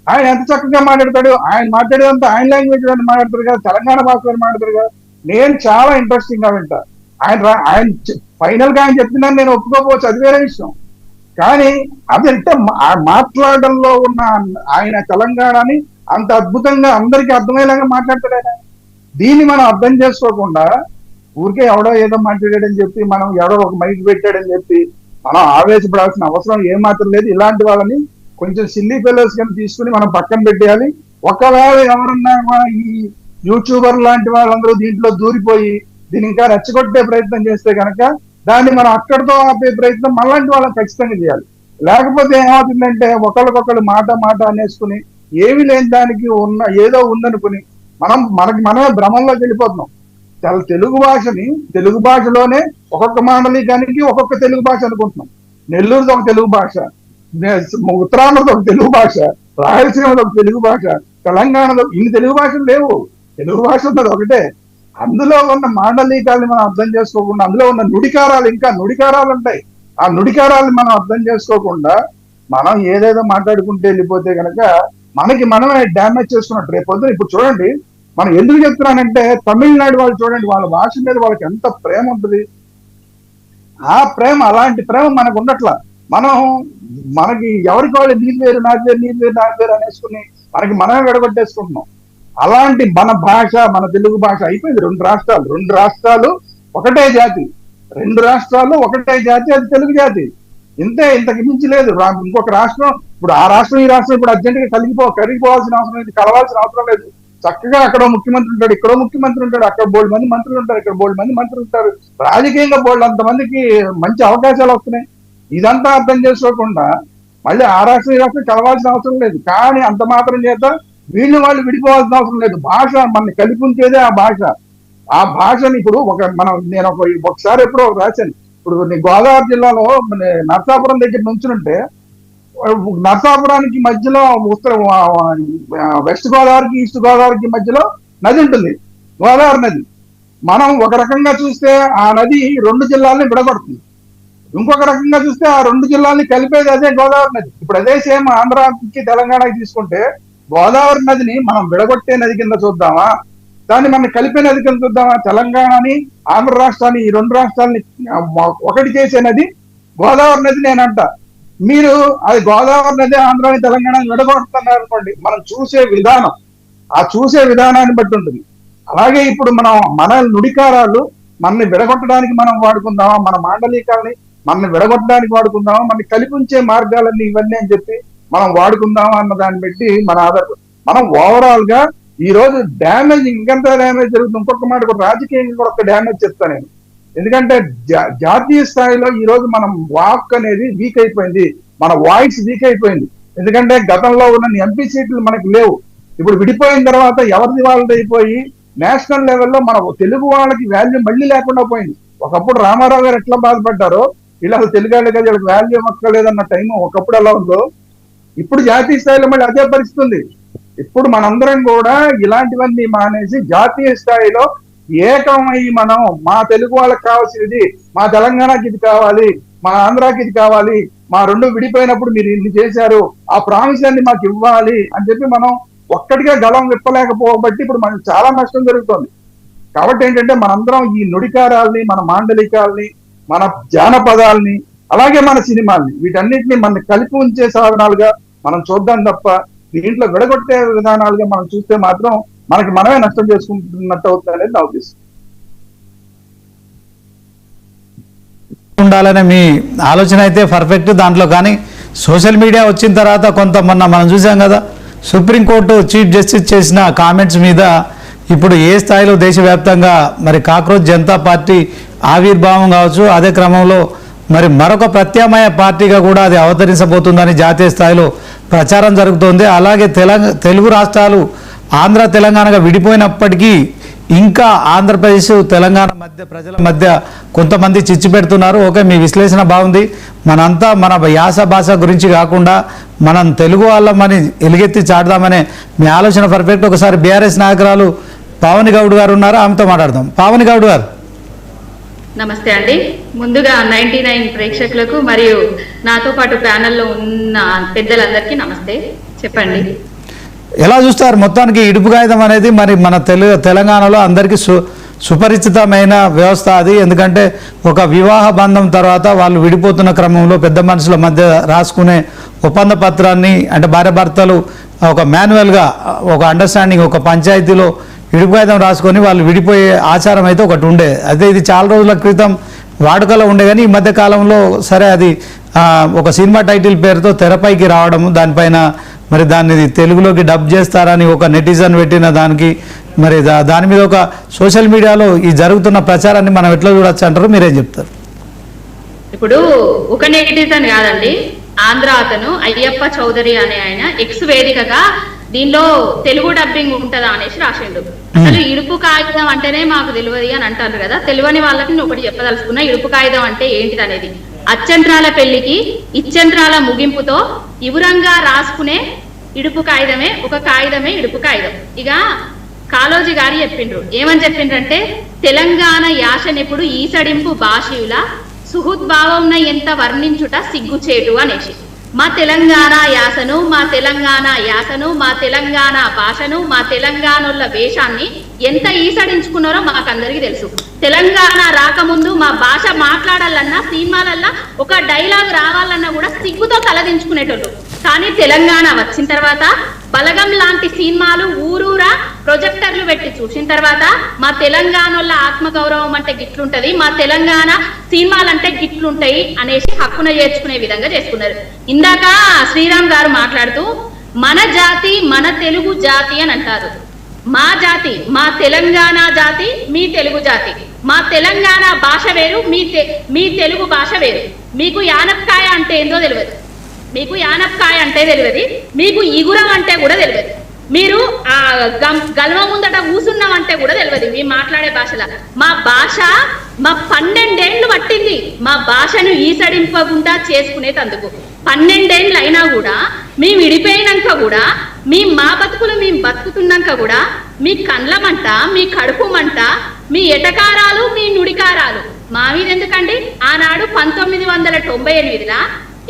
ఆయన ఎంత చక్కగా మాట్లాడతాడు, ఆయన మాట్లాడేదంతా ఆయన లాంగ్వేజ్ అని మాట్లాడతారు కదా, తెలంగాణ భాషలో మాట్లాడతారు కదా. నేను చాలా ఇంట్రెస్టింగ్ గా వింటా. ఆయన ఫైనల్ గా ఆయన చెప్పినా నేను ఒప్పుకోకపోవచ్చు, అది వేరే విషయం. కానీ అదంటే మాట్లాడడంలో ఉన్న ఆయన తెలంగాణని అంత అద్భుతంగా అందరికీ అర్థమయ్యేలాగా మాట్లాడతాడు ఆయన. దీన్ని మనం అర్థం చేసుకోకుండా ఊరికే ఎవడో ఏదో మాట్లాడాడని చెప్పి, మనం ఎవడో ఒక మైక్ పెట్టాడని చెప్పి మనం ఆవేశపడాల్సిన అవసరం ఏమాత్రం లేదు. ఇలాంటి వాళ్ళని కొంచెం సిల్లీ ఫెలోస్ కింద తీసుకుని మనం పక్కన పెట్టేయాలి. ఒకవేళ ఎవరన్నా ఈ యూట్యూబర్ లాంటి వాళ్ళందరూ దీంట్లో దూరిపోయి దీన్ని ఇంకా రెచ్చగొట్టే ప్రయత్నం చేస్తే కనుక దాన్ని మనం అక్కడితో ఆపే ప్రయత్నం మనలాంటి వాళ్ళని ఖచ్చితంగా చేయాలి. లేకపోతే ఏమవుతుందంటే ఒకళ్ళకొకళ్ళు మాట అనేసుకుని ఏమీ లేని దానికి ఏదో ఉందనుకుని మనమే భ్రమంలోకి వెళ్ళిపోతున్నాం. తెలుగు భాషలోనే ఒక్కొక్క మాండలికానికి ఒక్కొక్క తెలుగు భాష అనుకుంటున్నాం. నెల్లూరుది ఒక తెలుగు భాష, ఉత్తరాంధ్రది ఒక తెలుగు భాష, రాయలసీమది ఒక తెలుగు భాష, తెలంగాణలో ఇన్ని తెలుగు భాషలు లేవు. తెలుగు భాష ఉన్నది ఒకటే. అందులో ఉన్న మాండలికాలని మనం అర్థం చేసుకోకుండా, అందులో ఉన్న నుడికారాలు ఉంటాయి. ఆ నుడికారాలను మనం అర్థం చేసుకోకుండా మనం ఏదేదో మాట్లాడుకుంటూ వెళ్ళిపోతే కనుక మనమే డ్యామేజ్ చేసుకున్నట్టు. రేపు పొద్దున ఇప్పుడు చూడండి, మనం ఎందుకు చెప్తున్నానంటే తమిళనాడు వాళ్ళు చూడండి, వాళ్ళ భాష మీద వాళ్ళకి ఎంత ప్రేమ ఉంటుంది. ఆ ప్రేమ, అలాంటి ప్రేమ మనకు ఉండట్లా. మనకి ఎవరికి వాళ్ళు నీది వేరు నాకు వేరు అనేసుకుని మనమే విడగొట్టేసుకుంటున్నాం. అలాంటి మన భాష, మన తెలుగు భాష అయిపోయింది. రెండు రాష్ట్రాలు ఒకటే జాతి, అది తెలుగు జాతి. ఇంతకు మించి లేదు. ఇంకొక రాష్ట్రం ఇప్పుడు ఆ రాష్ట్రం ఈ రాష్ట్రం ఇప్పుడు అర్జెంటుగా కరిగిపోవాల్సిన అవసరం లేదు, కలవాల్సిన అవసరం లేదు. చక్కగా అక్కడ ముఖ్యమంత్రి ఉంటాడు, ఇక్కడ ముఖ్యమంత్రి ఉంటాడు, అక్కడ బోల్డ్ మంది మంత్రులు ఉంటారు, ఇక్కడ బోల్డ్ మంది మంత్రులు ఉంటారు. రాజకీయంగా బోల్డ్ అంతమందికి మంచి అవకాశాలు వస్తున్నాయి. ఇదంతా అర్థం చేసుకోకుండా మళ్ళీ ఆ రాష్ట్రం ఈ రాష్ట్రం కలవాల్సిన అవసరం లేదు. కానీ అంత మాత్రం చేత వాళ్ళు విడిపోవాల్సిన అవసరం లేదు. భాష మనల్ని కలిపి ఉంచేదే ఆ భాష. ఆ భాషని ఇప్పుడు నేను ఒకసారి ఎప్పుడో రాశాను. ఇప్పుడు గోదావరి జిల్లాలో నర్సాపురం దగ్గర నుంచుంటే నర్సాపురానికి మధ్యలో వెస్ట్ గోదావరికి ఈస్ట్ గోదావరికి మధ్యలో నది ఉంటుంది, గోదావరి నది. మనం ఒక రకంగా చూస్తే ఆ నది 2 జిల్లాలని విడగొడుతుంది, ఇంకొక రకంగా చూస్తే ఆ 2 జిల్లాలని కలిపేది అదే గోదావరి నది. ఇప్పుడు అదే సేమ్ ఆంధ్రాకి తెలంగాణకి తీసుకుంటే గోదావరి నదిని మనం విడగొట్టే నది కింద చూద్దామా, దాన్ని మనం కలిపే నది కింద చూద్దామా? తెలంగాణని ఆంధ్ర రాష్ట్రాన్ని, ఈ 2 రాష్ట్రాలని ఒకటి చేసే నది గోదావరి నది నేనంట. మీరు అది గోదావరి నది ఆంధ్రాని తెలంగాణని విడగొడుతున్నారు అనుకోండి, మనం చూసే విధానాన్ని బట్టి ఉంటుంది. అలాగే ఇప్పుడు మన నుడికారాలు మనల్ని విడగొట్టడానికి మనం వాడుకుందామా, మన మాండలికాలని మనల్ని విడగొట్టడానికి వాడుకుందామా, మనల్ని కలిపి ఉంచే మార్గాలన్నీ ఇవన్నీ అని చెప్పి మనం వాడుకుందామా అన్న దాన్ని బట్టి మనం ఓవరాల్ గా ఈ రోజు డ్యామేజ్, ఇంకెంత డ్యామేజ్ జరుగుతుంది. ఇంకొక మాట కూడా, రాజకీయంగా కూడా ఒక డ్యామేజ్ చెప్తాను నేను. ఎందుకంటే జాతీయ స్థాయిలో ఈ రోజు మనం వాక్ అనేది వీక్ అయిపోయింది, మన వాయిస్ వీక్ అయిపోయింది. ఎందుకంటే గతంలో ఉన్న ఎంపీ సీట్లు మనకి లేవు. ఇప్పుడు విడిపోయిన తర్వాత ఎవరిది వాళ్ళది అయిపోయి నేషనల్ లెవెల్లో మన తెలుగు వాళ్ళకి వాల్యూ మళ్ళీ లేకుండా పోయింది. ఒకప్పుడు రామారావు గారు ఎట్లా బాధపడ్డారో, వీళ్ళు అసలు తెలుగు వాళ్ళకి వీళ్ళకి వాల్యూ ఇవ్వక్కర్లేదన్న టైం ఒకప్పుడు ఎలా ఉందో, ఇప్పుడు జాతీయ స్థాయిలో మళ్ళీ అదే పరిస్థితి ఉంది. ఇప్పుడు మనందరం కూడా ఇలాంటివన్నీ మానేసి జాతీయ స్థాయిలో ఏకమై మనం మా తెలుగు వాళ్ళకి కావాల్సినది, మా తెలంగాణకి ఇది కావాలి, మా ఆంధ్రాకి ఇది కావాలి, మా 2 విడిపోయినప్పుడు మీరు ఇన్ని చేశారు, ఆ ప్రామిస్ అన్ని మాకు ఇవ్వాలి అని చెప్పి మనం ఒక్కటిగా గలం విప్పలేకపోబట్టి ఇప్పుడు మనకు చాలా నష్టం జరుగుతుంది. కాబట్టి ఏంటంటే మనందరం ఈ నుడికారాల్ని, మన మాండలికాల్ని, మన జానపదాల్ని, అలాగే మన సినిమాల్ని, వీటన్నిటిని మన కలిపి ఉంచే సాధనాలుగా మనం చూద్దాం తప్ప దీంట్లో విడగొట్టే విధానాలుగా మనం చూస్తే మాత్రం మనమే నష్టం చేసుకుంటున్నట్టు అవుతుంది అనేది నా ఉద్దేశం. ఉండాలనే మీ ఆలోచన అయితే పర్ఫెక్ట్ దాంట్లో. కానీ సోషల్ మీడియా వచ్చిన తర్వాత మనం చూసాం కదా, సుప్రీంకోర్టు చీఫ్ జస్టిస్ చేసిన కామెంట్స్ మీద ఇప్పుడు ఏ స్థాయిలో దేశవ్యాప్తంగా మరి కాక్రోచ్ జనతా పార్టీ ఆవిర్భావం కావచ్చు, అదే క్రమంలో మరి మరొక ప్రత్యామ్నాయ పార్టీగా కూడా అది అవతరించబోతుందని జాతీయ స్థాయిలో ప్రచారం జరుగుతోంది. అలాగే తెలుగు రాష్ట్రాలు ఆంధ్ర తెలంగాణగా విడిపోయినప్పటికీ ఇంకా ఆంధ్రప్రదేశ్ తెలంగాణ మధ్య ప్రజల మధ్య కొంతమంది చిచ్చు పెడుతున్నారు. ఓకే, మీ విశ్లేషణ బాగుంది. మనంతా మన యాస భాష గురించి కాకుండా మనం తెలుగు వాళ్ళమని ఎలుగెత్తి చాటుదామనే మీ ఆలోచన పర్ఫెక్ట్. ఒకసారి బీఆర్ఎస్ నాయకురాలు పావని గౌడ్ గారు ఉన్నారు, ఆమెతో మాట్లాడదాం. పావని గౌడ్ గారు నమస్తే అండి. ముందుగా 99 ప్రేక్షకులకు మరియు నాతో పాటు ప్యానెల్లో ఉన్న పెద్దలందరికీ నమస్తే. చెప్పండి, ఎలా చూస్తారు? మొత్తానికి ఇడుపు కాగితం అనేది మరి మన తెలంగాణలో అందరికీ సుపరిచితమైన వ్యవస్థ అది. ఎందుకంటే ఒక వివాహ బంధం తర్వాత వాళ్ళు విడిపోతున్న క్రమంలో పెద్ద మనుషుల మధ్య రాసుకునే ఒప్పంద పత్రాన్ని, అంటే భార్యాభర్తలు ఒక మాన్యువల్గా ఒక అండర్స్టాండింగ్, ఒక పంచాయతీలో ఇడుపు కాగితం రాసుకొని వాళ్ళు విడిపోయే ఆచారం అయితే ఒకటి ఉండే. అయితే ఇది చాలా రోజుల క్రితం వాడుకలో ఉండే, కానీ ఈ మధ్య కాలంలో సరే అది ఒక సినిమా టైటిల్ పేరుతో తెరపైకి రావడము, దానిపైన మరి దాన్ని తెలుగులోకి డబ్ చేస్తారని ఒక నెటిజన్ పెట్టిన దానికి మరి దాని మీద ఒక సోషల్ మీడియాలో ఈ జరుగుతున్న ప్రచారాన్ని మనం ఎట్లా చూడొచ్చు అంటారు, మీరేం చెప్తారు? ఇప్పుడు ఒక నెటిజన్ కాదండి, ఆంధ్ర అతను అయ్యప్ప చౌదరి అనే ఆయన ఎక్స్ వేదికగా దీనిలో తెలుగు డబ్బింగ్ ఉంటుందా అనేసి రాసిండు. అసలు ఇడుపు కాగితం అంటేనే మాకు తెలియదు అని అంటారు కదా. తెలియని వాళ్ళకి నేను ఒకటి చెప్పదలుచుకున్నా, ఇడుపు కాగితం అంటే ఏంటిది అనేది. అచ్చంత్రాల పెళ్లికి ఇచ్చంత్రాల ముగింపుతో ఇవురంగా రాసుకునే ఇడుపు కాగితమే ఒక కాగితమే ఇడుపు కాగితం. ఇక కాళోజీ గారు చెప్పిండ్రు, ఏమని చెప్పిండ్రంటే తెలంగాణ యాసనెప్పుడు ఈసడింపు భాషయుల సుహృద్భావంన ఎంత వర్ణించుట సిగ్గుచేటు అనేసి. మా తెలంగాణ యాసను, మా తెలంగాణ యాసను, మా తెలంగాణ భాషను, మా తెలంగాణల వేషాన్ని ఎంత ఈసడించుకున్నారో మాకందరికీ తెలుసు. తెలంగాణ రాకముందు మా భాష మాట్లాడాలన్నా, సినిమాలన్నా ఒక డైలాగ్ రావాలన్నా కూడా సిగ్గుతో తలదించుకునేటోళ్ళు. కానీ తెలంగాణ వచ్చిన తర్వాత బలగం లాంటి సినిమాలు ఊరూరా ప్రొజెక్టర్లు పెట్టి చూసిన తర్వాత మా తెలంగాణల ఆత్మగౌరవం అంటే గిట్లుంటది, మా తెలంగాణ సినిమాలంటే గిట్లుంటాయి అనేసి హక్కున చేర్చుకునే విధంగా చేసుకున్నారు. ఇందాక శ్రీరామ్ గారు మాట్లాడుతూ మన జాతి మన తెలుగు జాతి అని అంటారు. మా జాతి మా తెలంగాణ జాతి, మీ తెలుగు జాతి. మా తెలంగాణ భాష వేరు, మీ తెలుగు భాష వేరు. మీకు యానక్కాయ అంటే ఏందో తెలియదు, మీకు యానక్కాయ అంటే తెలియదు, మీకు ఇగురం అంటే కూడా తెలియదు, మీరు ఆ గల్వ ముందట కూసున్నాం అంటే కూడా తెలియదు మీ మాట్లాడే భాషలో. మా భాష మా 12 ఏళ్ళు పట్టింది మా భాషను ఈసడింపకుండా చేసుకునేటందుకు. 12 ఏళ్ళు అయినా కూడా మేము విడిపోయినాక కూడా మా బతుకులు మేము బతుకుతున్నాక కూడా మీ కండ్ల మంట, మీ కడుపు మంట, మీ ఎటకారాలు, మీ నుడికారాలు మా మీద ఎందుకండి? ఆనాడు 1998లా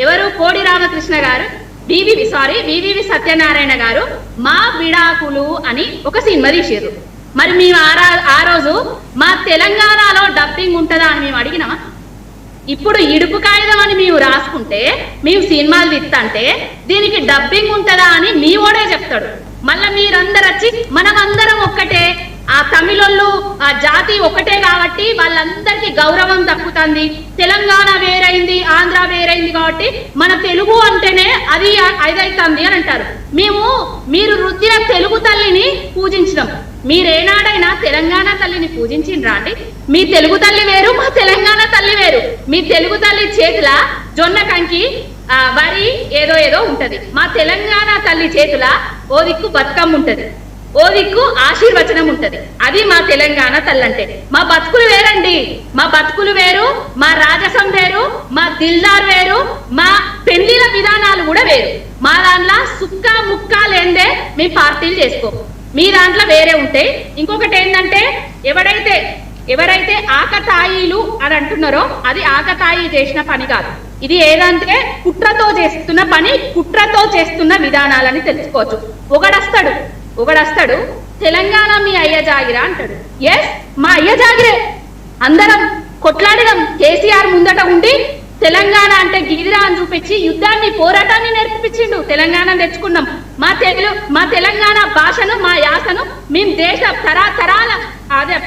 ఎవరు కోడి రామకృష్ణ గారు వివివి సత్యనారాయణ గారు మా విడాకులు అని ఒక సినిమా తీసారు. మరి మేము ఆ రోజు మా తెలంగాణలో డబ్బింగ్ ఉంటుందా అని మేము అడిగినామా? ఇప్పుడు ఇడుపు కాగితం అని మేము రాసుకుంటే, మేము సినిమాలు తీస్తంటే దీనికి డబ్బింగ్ ఉంటుందా అని మీ ఓడే చెప్తాడు. మళ్ళా మీరందరూ వచ్చి మనమందరం ఒక్కటే, ఆ తమిళోళ్ళు ఆ జాతి ఒకటే కాబట్టి వాళ్ళందరికీ గౌరవం దక్కుతుంది, తెలంగాణ వేరైంది ఆంధ్ర వేరైంది కాబట్టి మన తెలుగు అంటేనే అది అదైతుంది అని అంటారు. మీరు రుద్దిన తెలుగు తల్లిని పూజించడం, మీరేనాడైనా తెలంగాణ తల్లిని పూజించిండ్రా అండి? మీ తెలుగు తల్లి వేరు, మా తెలంగాణ తల్లి వేరు. మీ తెలుగు తల్లి చేతుల జొన్న కంకి వరి ఏదో ఉంటది, మా తెలంగాణ తల్లి చేతుల ఓ దిక్కు బతుకమ్మ ఉంటది, ఓ దిక్కు ఆశీర్వచనం ఉంటది. అది మా తెలంగాణ తల్లి అంటే. మా బతుకులు వేరండి, మా బతుకులు వేరు, మా రాజసం వేరు, మా దిల్దార్ వేరు, మా పెళ్లిల విధానాలు కూడా వేరు. మా దాంట్లో సుక్క ముక్క లేందే మీ పార్టీలు చేసుకో, మీ దాంట్లో వేరే ఉంటాయి. ఇంకొకటి ఏంటంటే ఎవరైతే ఆకతాయిలు అని అంటున్నారో అది ఆకతాయి చేసిన పని కాదు. ఇది ఏదంటే కుట్రతో చేస్తున్న పని, కుట్రతో చేస్తున్న విధానాలని తెలుసుకోవచ్చు. ఒకడస్తాడు తెలంగాణ మీ అయ్య జాగిరా అంటాడు. ఎస్, మా అయ్య జాగిరే, అందరం కొట్లాడినాం. కేసీఆర్ ముందట ఉండి తెలంగాణ అంటే గిరిరా అని చూపించి యుద్ధాన్ని పోరాటాన్ని నేర్పించిండు. తెలంగాణ తెచ్చుకున్నాం. మా తెలంగాణ భాషను మా యాసను మేము తరాల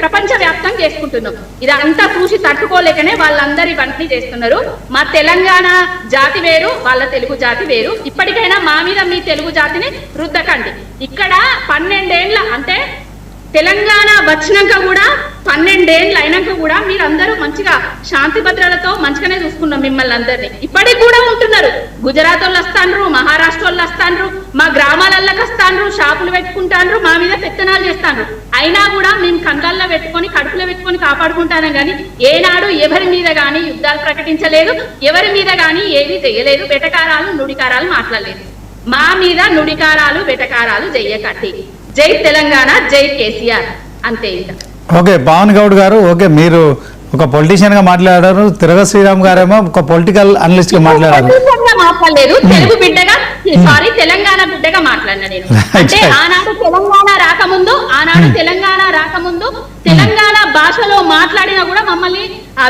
ప్రపంచ వ్యాప్తం చేసుకుంటున్నాం. ఇదంతా చూసి తట్టుకోలేకనే వాళ్ళందరూ ఇవన్నీ చేస్తున్నారు. మా తెలంగాణ జాతి వేరు, వాళ్ళ తెలుగు జాతి వేరు. ఇప్పటికైనా మా మీద మీ తెలుగు జాతిని రుద్దకండి. ఇక్కడ 12 ఏళ్ళ అంటే తెలంగాణ వచ్చినాక కూడా 12 ఏళ్ళు అయినాక కూడా మీరందరూ మంచిగా శాంతి భద్రతతో మంచిగానే చూసుకున్నాం మిమ్మల్ని అందరినీ. ఇప్పటికి కూడా ఉంటున్నారు. గుజరాత్ వాళ్ళు వస్తాండ్రు, మహారాష్ట్ర వాళ్ళు వస్తాండ్రు, మా గ్రామాలలోకి వస్తాండ్రు, షాపులు పెట్టుకుంటాండ్రు, మా మీద పెత్తనాలు చేస్తాండ్రు. అయినా కూడా మేము కళ్ళల్లో పెట్టుకొని కడుపులో పెట్టుకొని కాపాడుకుంటాను కానీ ఏనాడు ఎవరి మీద గాని యుద్ధాలు ప్రకటించలేదు, ఎవరి మీద గాని ఏది చేయలేదు, వెటకారాలు నుడికారాలు మాట్లాడలేదు. మా మీద నుడికారాలు వెటకారాలు చెయ్యకట్టి. జై తెలంగాణ, జై కేసీఆర్, అంతే. ఇంకా ఓకే పవన్ గౌడ్ గారు, ఓకే మీరు ఒక పొలిటీషియన్ గా మాట్లాడారు, తిరగ శ్రీరామ్ గారేమో ఒక పొలిటికల్ అనలిస్ట్ గా మాట్లాడారు. మాట్లాడలేదు, తెలుగు బిడ్డగా సారీ తెలంగాణ బిడ్డగా మాట్లాడినా నేను. అంటే ఆనాడు తెలంగాణ రాకముందు తెలంగాణ భాషలో మాట్లాడినా కూడా మమ్మల్ని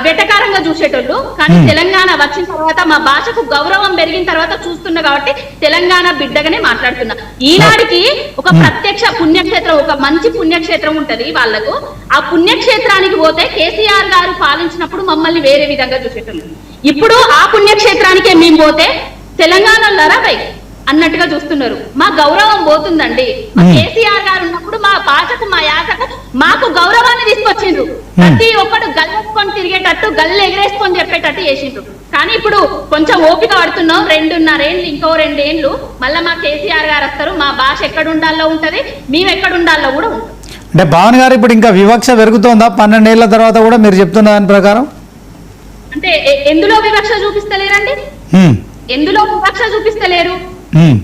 వెటకారంగా చూసేటోళ్ళు. కానీ తెలంగాణ వచ్చిన తర్వాత మా భాషకు గౌరవం పెరిగిన తర్వాత చూస్తున్నా కాబట్టి తెలంగాణ బిడ్డగానే మాట్లాడుతున్నా. ఈనాడికి ఒక ప్రత్యక్ష పుణ్యక్షేత్రం, ఒక మంచి పుణ్యక్షేత్రం ఉంటది వాళ్ళకు. ఆ పుణ్యక్షేత్రానికి పోతే కేసీఆర్ గారు పాలించినప్పుడు మమ్మల్ని వేరే విధంగా చూసేటోళ్ళు. ఇప్పుడు ఆ పుణ్యక్షేత్రానికే మేము పోతే తెలంగాణలో అన్నట్టుగా చూస్తున్నారు. మా గౌరవం పోతుందండి. కేసీఆర్ గారు ఉన్నప్పుడు మా భాషకు మా యాసకు మాకు గౌరవాన్ని తీసుకొచ్చిండ్రు. ప్రతి ఒక్కడు గల్లెత్తుకొని తిరిగేటట్టు గల్లె ఎగరేసుకొని చెప్పేటట్టు చేసిండ్రు. కానీ ఇప్పుడు కొంచెం ఓపిక పడుతున్నాం. 2.5 ఏళ్ళు, ఇంకో 2 ఏళ్ళు మళ్ళీ మా కేసీఆర్ గారు వస్తారు. మా భాష ఎక్కడ ఉండాలో ఉంటది, మేము ఎక్కడ ఉండాలో కూడా ఉంటుంది. అంటే పవన్ గారు ఇప్పుడు ఇంకా వివక్ష పెరుగుతోందా 12 ఏళ్ల తర్వాత కూడా మీరు చెప్తున్న దాని ప్రకారం? అంటే ఎందులో వివక్ష చూపిస్తలేరండి? ఎందులో వివక్ష చూపిస్తలేరు?